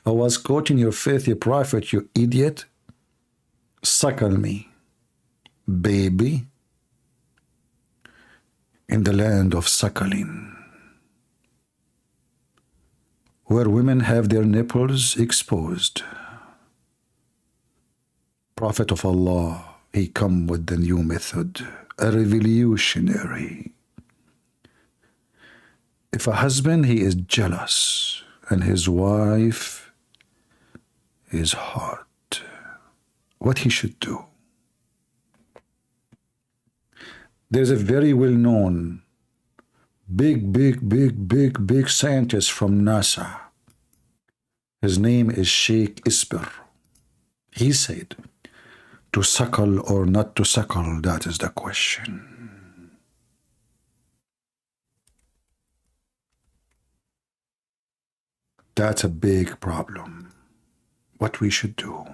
S7: I was quoting your filthy prophet, you idiot. Suckle me, baby, in the land of suckling, where women have their nipples exposed. Prophet of Allah, he come with the new method, a revolutionary. If a husband, he is jealous, and his wife is hot, what he should do? There's a very well-known, big scientist from NASA. His name is Sheikh Isper. He said, to suckle or not to suckle, that is the question. That's a big problem. What we should do.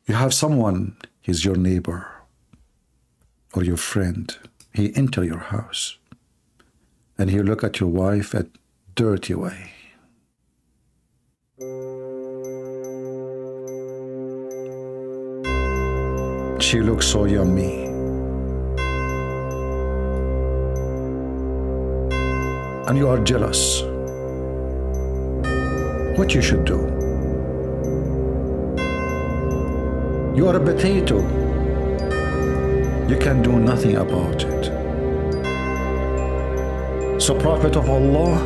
S7: You have someone, he's your neighbor or your friend. He enter your house and he look at your wife at dirty way. She looks so yummy. And you are jealous. What you should do? You are a potato. You can do nothing about it. So Prophet of Allah,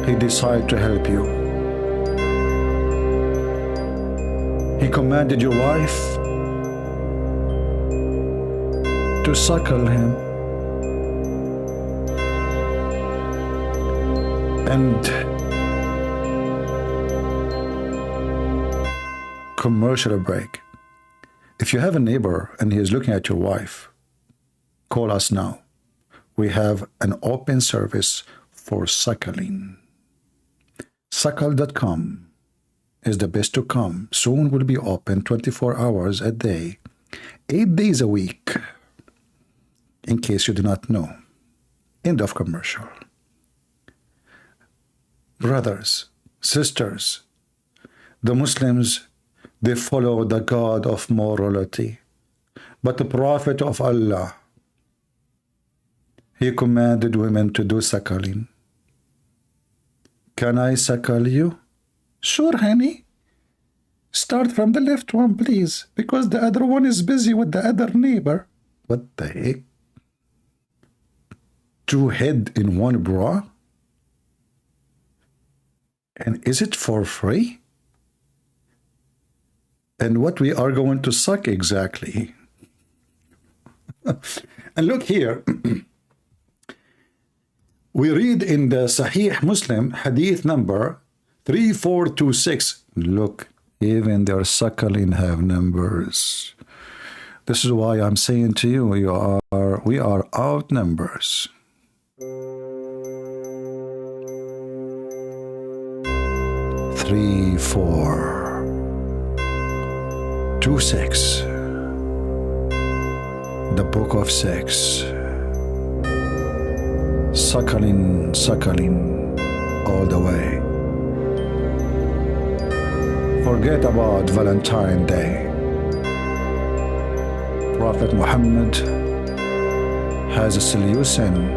S7: he decided to help you. He commanded your wife to suckle him. And commercial break. If you have a neighbor and he is looking at your wife call us now. We have an open service for suckling. Suckle.com is the best to come. Soon will be open 24 hours a day, 8 days a week, in case you do not know. End of commercial. Brothers, sisters, the Muslims, they follow the God of morality. But the Prophet of Allah, he commanded women to do suckling. Can I suckle you? Sure, honey. Start from the left one, please, because the other one is busy with the other neighbor. What the heck? 2 heads in one bra? And is it for free? And what we are going to suck exactly? And look here. We read in the Sahih Muslim, hadith number 3426. Look, even their suckling have numbers. This is why I'm saying to you, we are outnumbered. 3426. The book of sex. Suckling, suckling, all the way. Forget about Valentine's Day. Prophet Muhammad has a solution.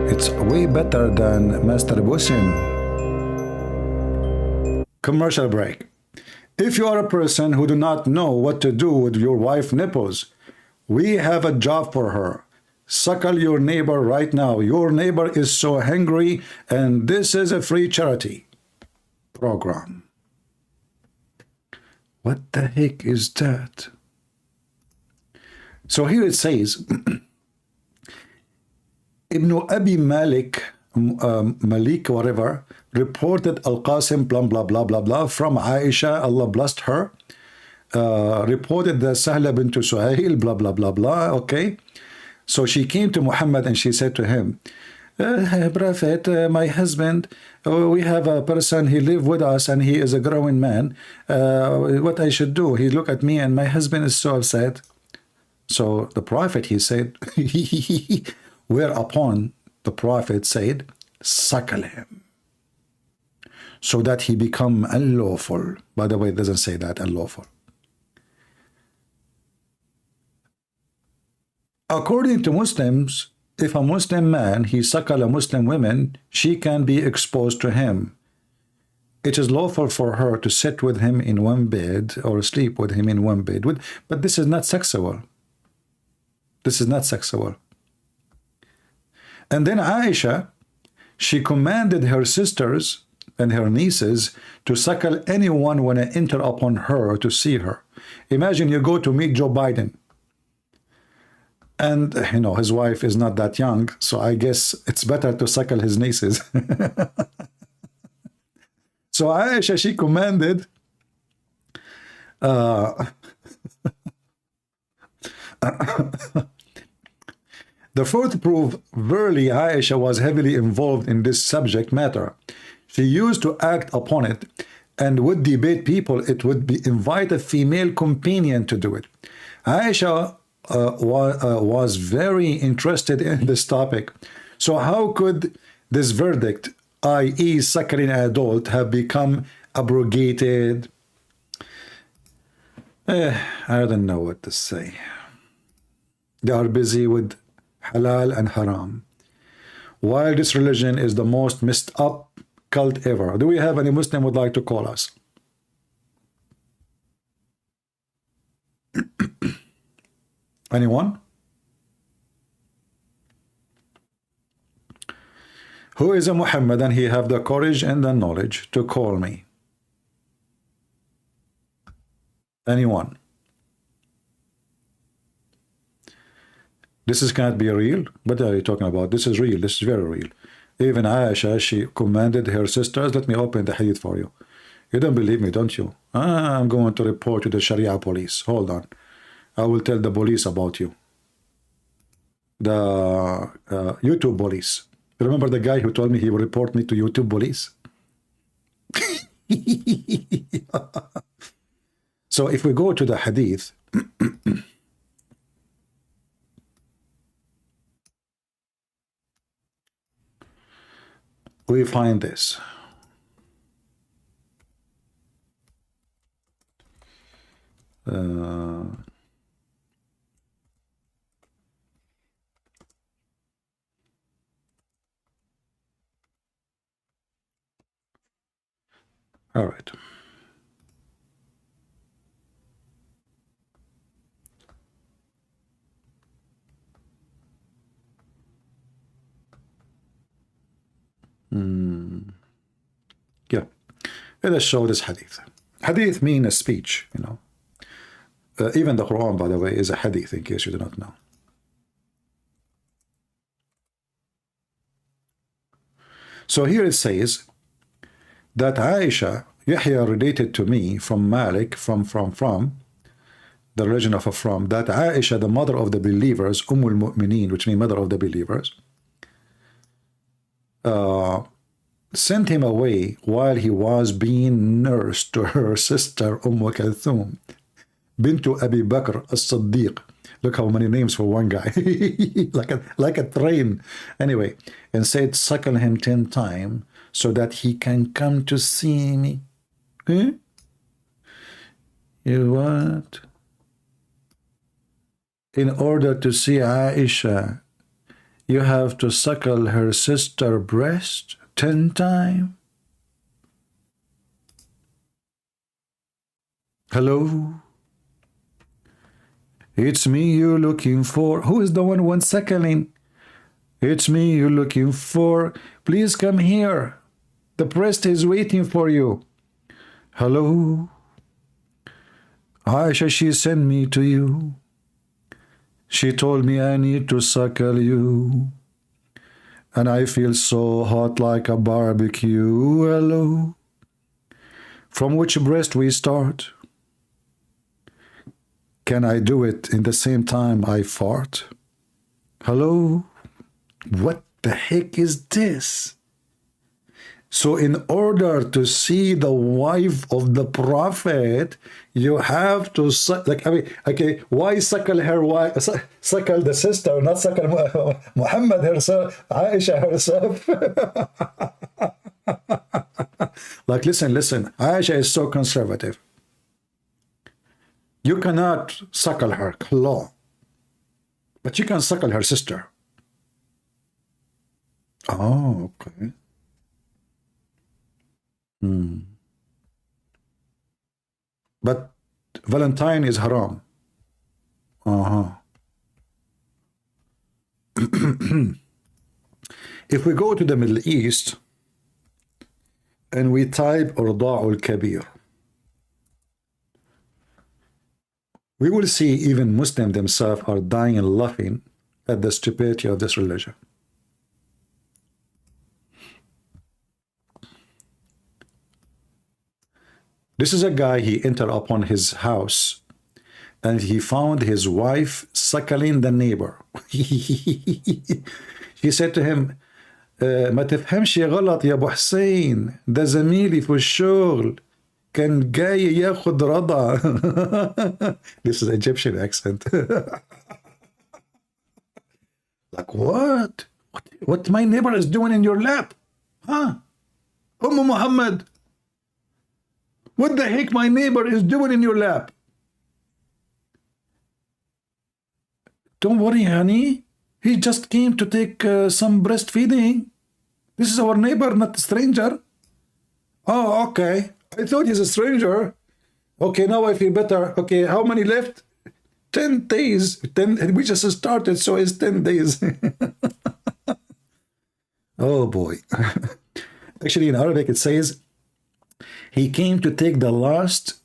S7: It's way better than masturbation. Commercial break. If you are a person who do not know what to do with your wife's nipples, we have a job for her. Suckle your neighbor right now. Your neighbor is so hungry, and this is a free charity program. What the heck is that? So here it says, Ibn Abi Malik, whatever, reported Al-Qasim, blah, blah, blah, blah, blah, from Aisha, Allah blessed her, reported the Sahla bint Suhail, blah, blah, blah, blah, okay. So she came to Muhammad and she said to him, Prophet, my husband, we have a person, he live with us and he is a growing man. What I should do? He looked at me and my husband is so upset. So the Prophet, he said, whereupon the Prophet said, suckle him, so that he become unlawful. By the way, it doesn't say that, unlawful. According to Muslims, if a Muslim man, he suckle a Muslim woman, she can be exposed to him. It is lawful for her to sit with him in one bed or sleep with him in one bed. But this is not sexual. This is not sexual. And then Aisha, she commanded her sisters and her nieces to suckle anyone when I enter upon her to see her. Imagine you go to meet Joe Biden. And, you know, his wife is not that young, so I guess it's better to suckle his nieces. So Aisha, she commanded the fourth proof, verily Aisha was heavily involved in this subject matter. She used to act upon it and would debate people. It would be invite a female companion to do it. Aisha was very interested in this topic. So how could this verdict, i.e. suckling an adult, have become abrogated? I don't know what to say. They are busy with halal and haram, while this religion is the most messed up cult ever. Do we have any Muslim would like to call us? Anyone? Who is a Muhammad and he have the courage and the knowledge to call me? Anyone? This is can't be real. What are you talking about? This is real. This is very real. Even Aisha, she commanded her sisters, let me open the hadith for you. You don't believe me, don't you? I'm going to report to the Sharia police. Hold on. I will tell the police about you. the YouTube police. Remember the guy who told me he will report me to YouTube police? So if we go to the hadith, we find this. All right. Yeah, let us show this hadith. Hadith means a speech, you know. Even the Quran, by the way, is a hadith, in case you do not know. So here it says that Aisha, Yahya related to me from Malik, from the religion of from, that Aisha, the mother of the believers, Mu'mineen, which means mother of the believers, sent him away while he was being nursed to her sister Kulthum, bintu Abi Bakr as-Siddiq. Look how many names for one guy. like a train. Anyway, and said, suckle him 10 times so that he can come to see me. Huh? You what? In order to see Aisha, you have to suckle her sister breast 10 times? Hello? It's me you're looking for. Who is the one suckling? It's me you're looking for. Please come here. The priest is waiting for you. Hello? Aisha, she sent me to you. She told me I need to suckle you. And I feel so hot like a barbecue. Hello? From which breast we start? Can I do it in the same time I fart? Hello? What the heck is this? So in order to see the wife of the prophet, you have to okay, why suckle her wife, suckle the sister, not suckle Muhammad herself, Aisha herself? Like, listen, Aisha is so conservative. You cannot suckle her claw, but you can suckle her sister. Oh, okay. But Valentine is haram. If we go to the Middle East and we type Urda'ul Kabir, we will see even Muslims themselves are dying and laughing at the stupidity of this religion. This is a guy, he entered upon his house and he found his wife suckling the neighbor. He said to him, ما تفهمش غلط يا أبو حسين، ده زميلي في الشغل كان جاي ياخد رضا. This is Egyptian accent. Like, what? What my neighbor is doing in your lap? Huh? Muhammad, what the heck my neighbor is doing in your lap? Don't worry, honey. He just came to take some breastfeeding. This is our neighbor, not a stranger. Oh, okay. I thought he's a stranger. Okay, now I feel better. Okay, how many left? 10 days. 10. We just started, so it's 10 days. Oh, boy. Actually, in Arabic, it says, he came to take the last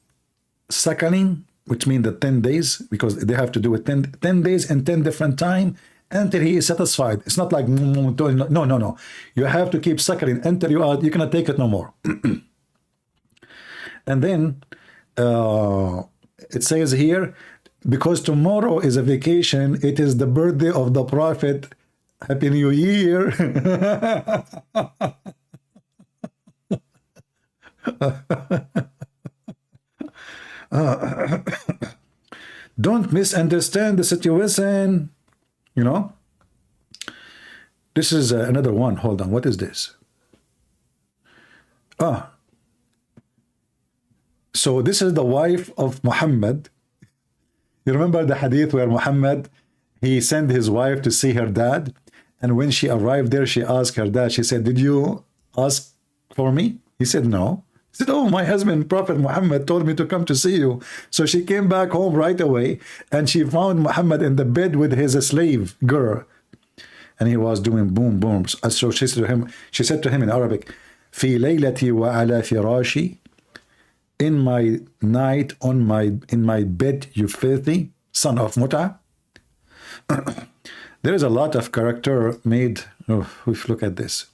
S7: suckling, which means the 10 days, because they have to do it 10 days and 10 different times until he is satisfied. It's not like, no. You have to keep suckling until you cannot take it no more. And then it says here, because tomorrow is a vacation. It is the birthday of the Prophet. Happy New Year. Don't misunderstand the situation. You know, this is another one. Hold on. What is this? So this is the wife of Muhammad. You remember the hadith where Muhammad, he sent his wife to see her dad, and when she arrived there, she asked her dad, she said, did you ask for me? He said, no. He said, oh, my husband, Prophet Muhammad, told me to come to see you. So she came back home right away, and she found Muhammad in the bed with his slave girl. And he was doing boom, booms. So she said to him in Arabic, في ليلتي وعلى فراشي, in my night, in my bed, you filthy son of Muta. There is a lot of character made. Oh, look at this.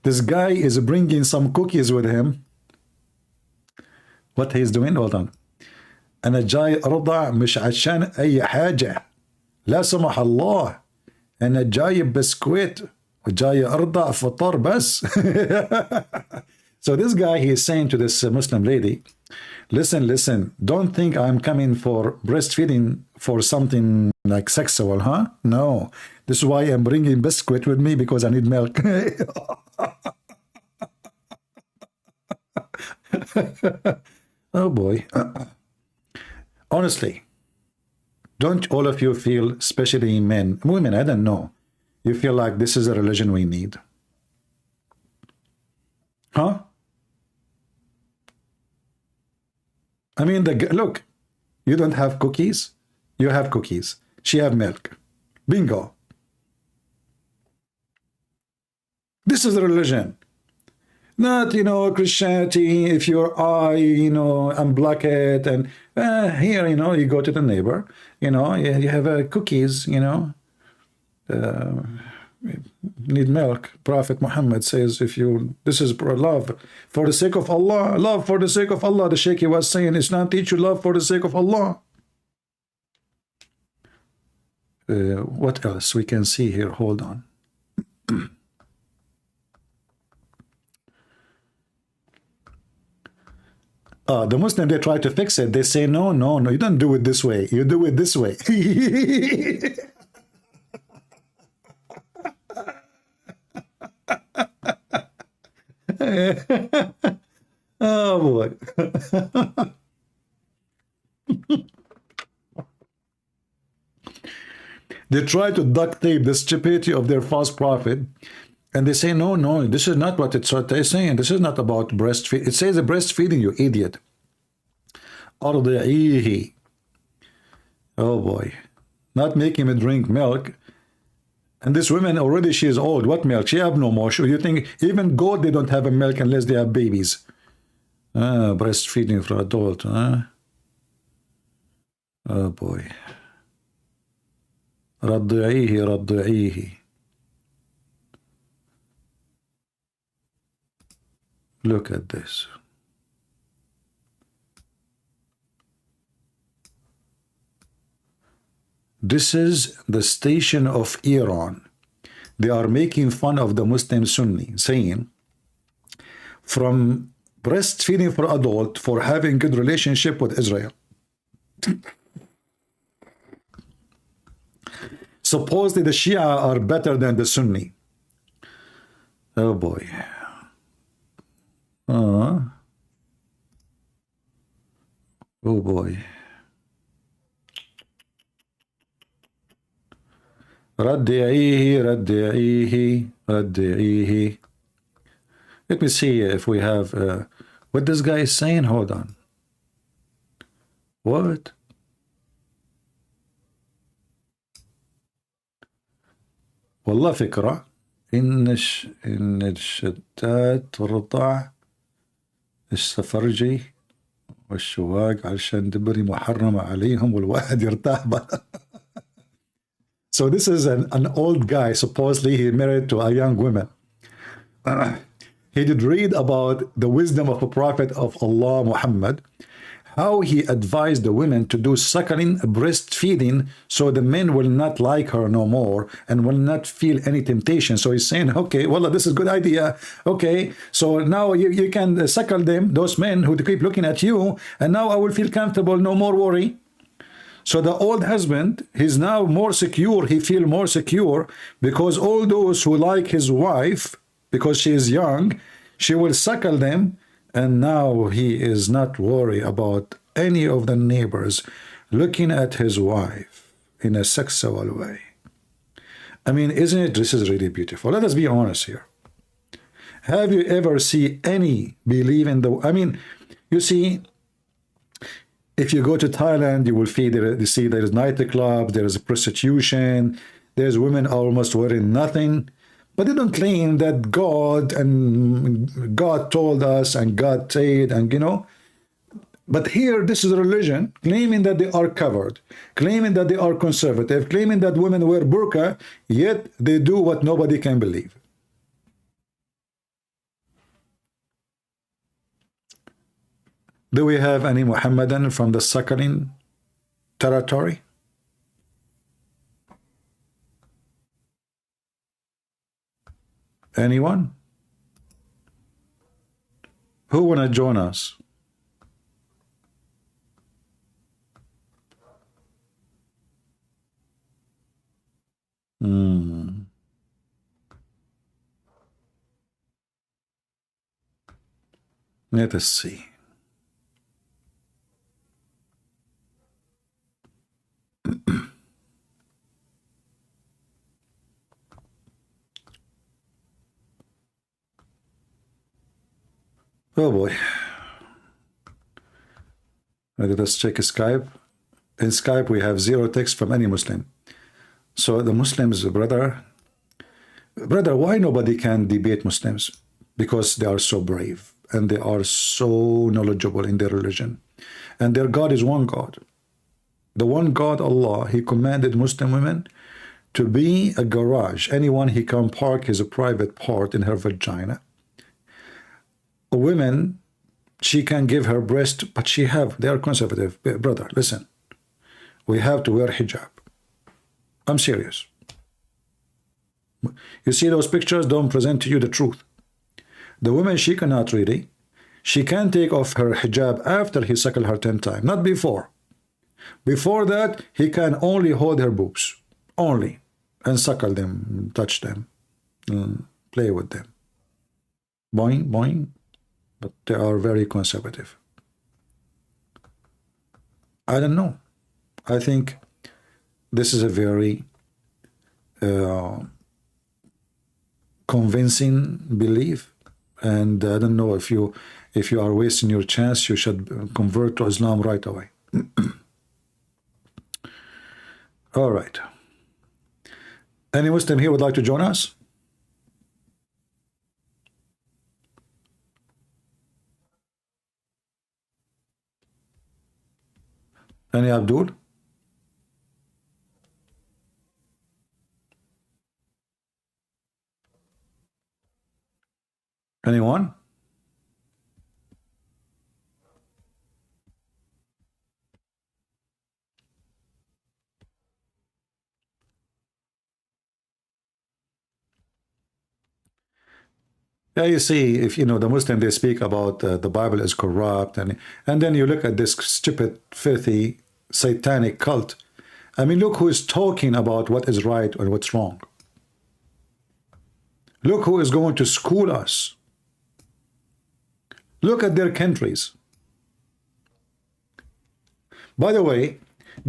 S7: This guy is bringing some cookies with him. What he's doing? Hold on. أنا جاي أرضع مش عشان أي حاجة. لا سمح الله. أنا جاي بسكويت وجاي أرضع فطار بس. So this guy, he is saying to this Muslim lady, listen, don't think I'm coming for breastfeeding for something like sexual, huh? No. This is why I'm bringing biscuit with me, because I need milk. Oh boy. Honestly, don't all of you feel, especially men, women, I don't know, you feel like this is a religion we need? Huh? I mean, look, you don't have cookies, you have cookies. She have milk. Bingo. This is religion. Not, you know, Christianity, if your eye, you know, unblock it, and here, you know, you go to the neighbor, you know, you have cookies, you know, need milk. Prophet Muhammad says, if you, this is love for the sake of Allah, love for the sake of Allah. The Sheikh was saying, Islam teach you love for the sake of Allah. What else we can see here? Hold on. The Muslim, they try to fix it. They say, no, you don't do it this way. You do it this way. Oh boy. They try to duct tape the stupidity of their false prophet, and they say, no, this is not what it's saying. This is not about breastfeeding. It says breastfeeding, you idiot. أرضعيه. Oh boy. Not making him drink milk. And this woman already, she is old. What milk? She have no more. You think even goat, they don't have a milk unless they have babies. Breastfeeding for adult, huh? Oh boy. رضعيه. Look at this. This is the station of Iran. They are making fun of the Muslim Sunni, saying, from breastfeeding for adult for having good relationship with Israel. Supposedly the Shia are better than the Sunni. Oh boy. Oh boy. رضعيه. Let me see if we have what this guy is saying. Hold on. What? والله فكرة إن الشتات ترضع السفرجي والشواق علشان دبري محرمة عليهم والواحد يرتاح بها. So this is an old guy, supposedly he married to a young woman. He did read about the wisdom of a prophet of Allah, Muhammad, how he advised the women to do suckling, breastfeeding, so the men will not like her no more and will not feel any temptation. So he's saying, okay, well, this is a good idea. Okay, so now you can suckle them, those men who keep looking at you, and now I will feel comfortable, no more worry. So the old husband, he's now more secure, he feel more secure, because all those who like his wife, because she is young, she will suckle them, and now he is not worried about any of the neighbors looking at his wife in a sexual way. I mean, isn't it? This is really beautiful. Let us be honest here. Have you ever seen any believe in the... I mean, you see, if you go to Thailand, you will see there is nightclubs, there is prostitution, there's women almost wearing nothing. But they don't claim that God told us and God said, and you know. But here, this is a religion claiming that they are covered, claiming that they are conservative, claiming that women wear burqa, yet they do what nobody can believe. Do we have any Muhammadan from the suckling territory? Anyone? Who wanna join us? Let us see. Oh boy. Let us check Skype. In Skype, we have 0 text from any Muslim. So the Muslims, brother, why nobody can debate Muslims? Because they are so brave and they are so knowledgeable in their religion. And their God is one God. The one God, Allah, He commanded Muslim women to be a garage. Anyone he can park his private part in her vagina. A woman, she can give her breast, but they are conservative. Brother, listen, we have to wear hijab. I'm serious. You see those pictures don't present to you the truth. The woman, she cannot really. She can take off her hijab after he suckled her 10 times, not before. Before that, he can only hold her boobs, only, and suckle them, touch them, play with them. Boing, boing. But they are very conservative. I don't know. I think this is a very convincing belief, and I don't know if you are wasting your chance, you should convert to Islam right away. All right. Any Muslim here would like to join us? Any Abdul? Anyone? Yeah, you see, if you know the Muslim, they speak about the Bible is corrupt, and then you look at this stupid, filthy, satanic cult. I mean, look who is talking about what is right and what's wrong. Look who is going to school us. Look at their countries. By the way,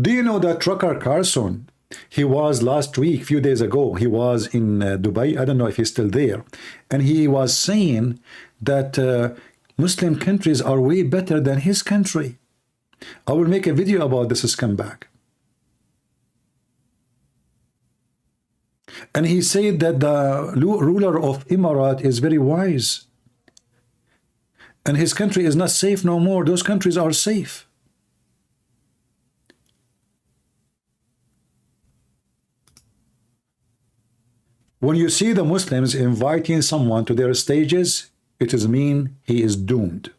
S7: do you know that Tucker Carlson, he was last week, few days ago, he was in Dubai. I don't know if he's still there. And he was saying that Muslim countries are way better than his country. I will make a video about this scumbag. And he said that the ruler of Emirat is very wise. And his country is not safe no more. Those countries are safe. When you see the Muslims inviting someone to their stages, it is mean he is doomed.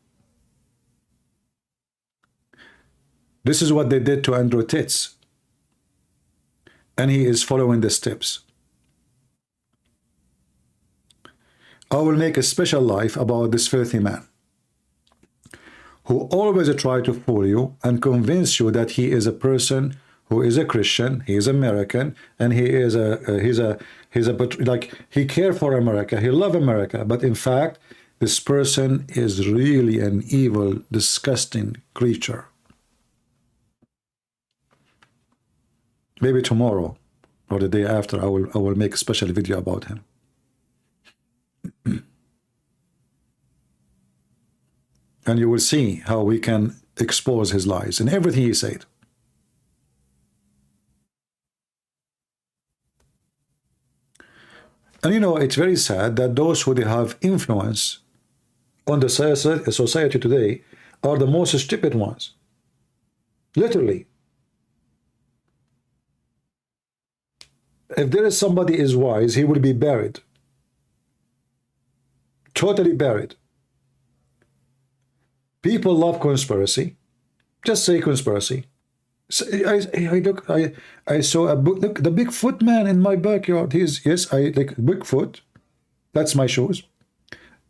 S7: This is what they did to Andrew Titz. And he is following the steps. I will make a special life about this filthy man who always try to fool you and convince you that he is a person who is a Christian, he is American, and he is like he care for America, he love America, but in fact this person is really an evil, disgusting creature. Maybe tomorrow or the day after I will make a special video about him. And you will see how we can expose his lies and everything he said. And you know, it's very sad that those who they have influence on the society today are the most stupid ones. Literally. If there is somebody is wise, he will be buried. Totally buried. People love conspiracy. Just say conspiracy. I saw a book. Look, the Bigfoot man in my backyard. He's, yes, I like Bigfoot. That's my shoes.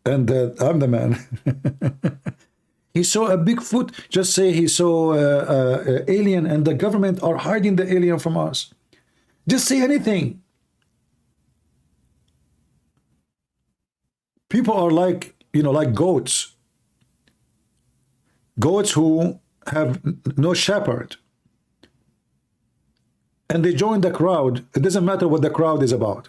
S7: And I'm the man. He saw a Bigfoot. Just say he saw alien and the government are hiding the alien from us. Just say anything. People are like, you know, like goats. Goats who have no shepherd. And they join the crowd. It doesn't matter what the crowd is about.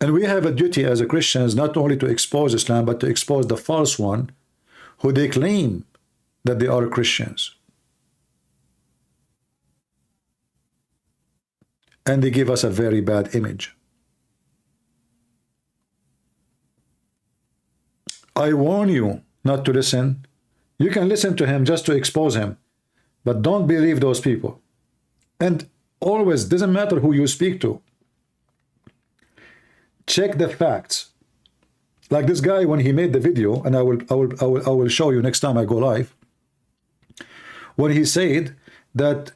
S7: And we have a duty as a Christians not only to expose Islam, but to expose the false one who they claim that they are Christians. And they give us a very bad image. I warn you not to listen. You can listen to him just to expose him, but don't believe those people. And always, doesn't matter who you speak to. Check the facts. Like this guy, when he made the video, and I will show you next time I go live, when he said that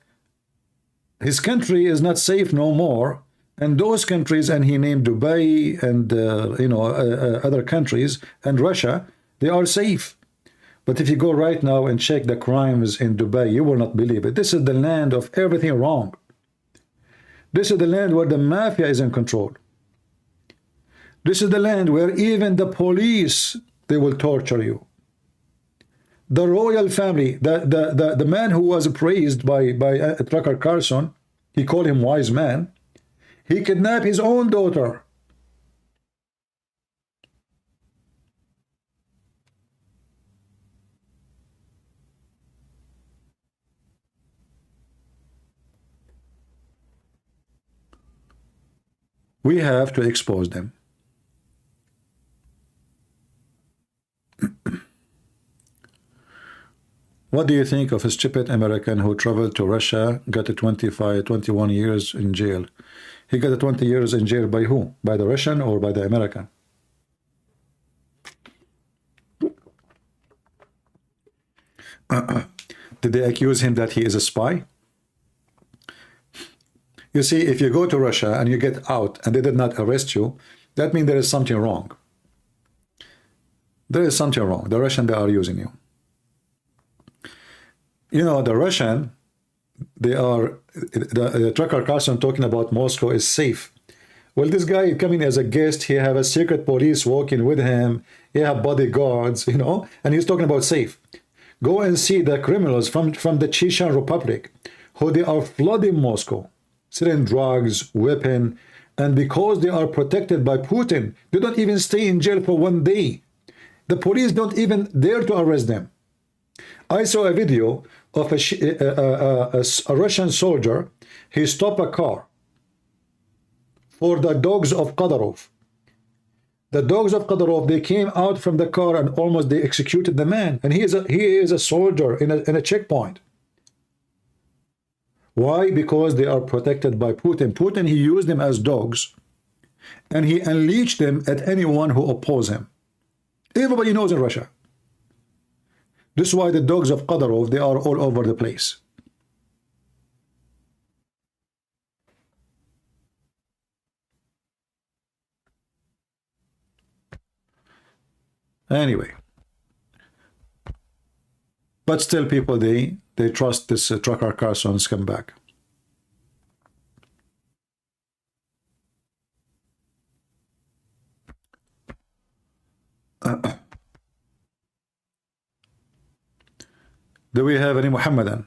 S7: his country is not safe no more, and those countries, and he named Dubai and other countries and Russia, they are safe. But if you go right now and check the crimes in Dubai, you will not believe it. This is the land of everything wrong. This is the land where the mafia is in control. This is the land where even the police, they will torture you. The royal family, the man who was praised by Tucker Carlson, he called him wise man. He kidnapped his own daughter. We have to expose them. What do you think of a stupid American who traveled to Russia, got 21 years in jail? He got 20 years in jail by who? By the Russian or by the American? Did they accuse him that he is a spy? You see, if you go to Russia and you get out and they did not arrest you, that means there is something wrong. There is something wrong. The Russian, they are using you. You know, the Russian, they are, the Tucker Carlson talking about Moscow is safe. Well, this guy coming as a guest, he have a secret police walking with him, he have bodyguards, you know, and he's talking about safe. Go and see the criminals from the Chechen Republic, who they are flooding Moscow, selling drugs, weapon, and because they are protected by Putin, they don't even stay in jail for 1 day. The police don't even dare to arrest them. I saw a video of a Russian soldier. He stopped a car for the dogs of Qadhi. The dogs of Qadhi, they came out from the car and almost they executed the man. And he is a soldier in a checkpoint. Why? Because they are protected by Putin. Putin, he used them as dogs, and he unleashed them at anyone who oppose him. Everybody knows in Russia. This is why the dogs of Qadarov, they are all over the place. Anyway, but still people, they trust this Trucker Carson scumbag. Do we have any Muhammadan?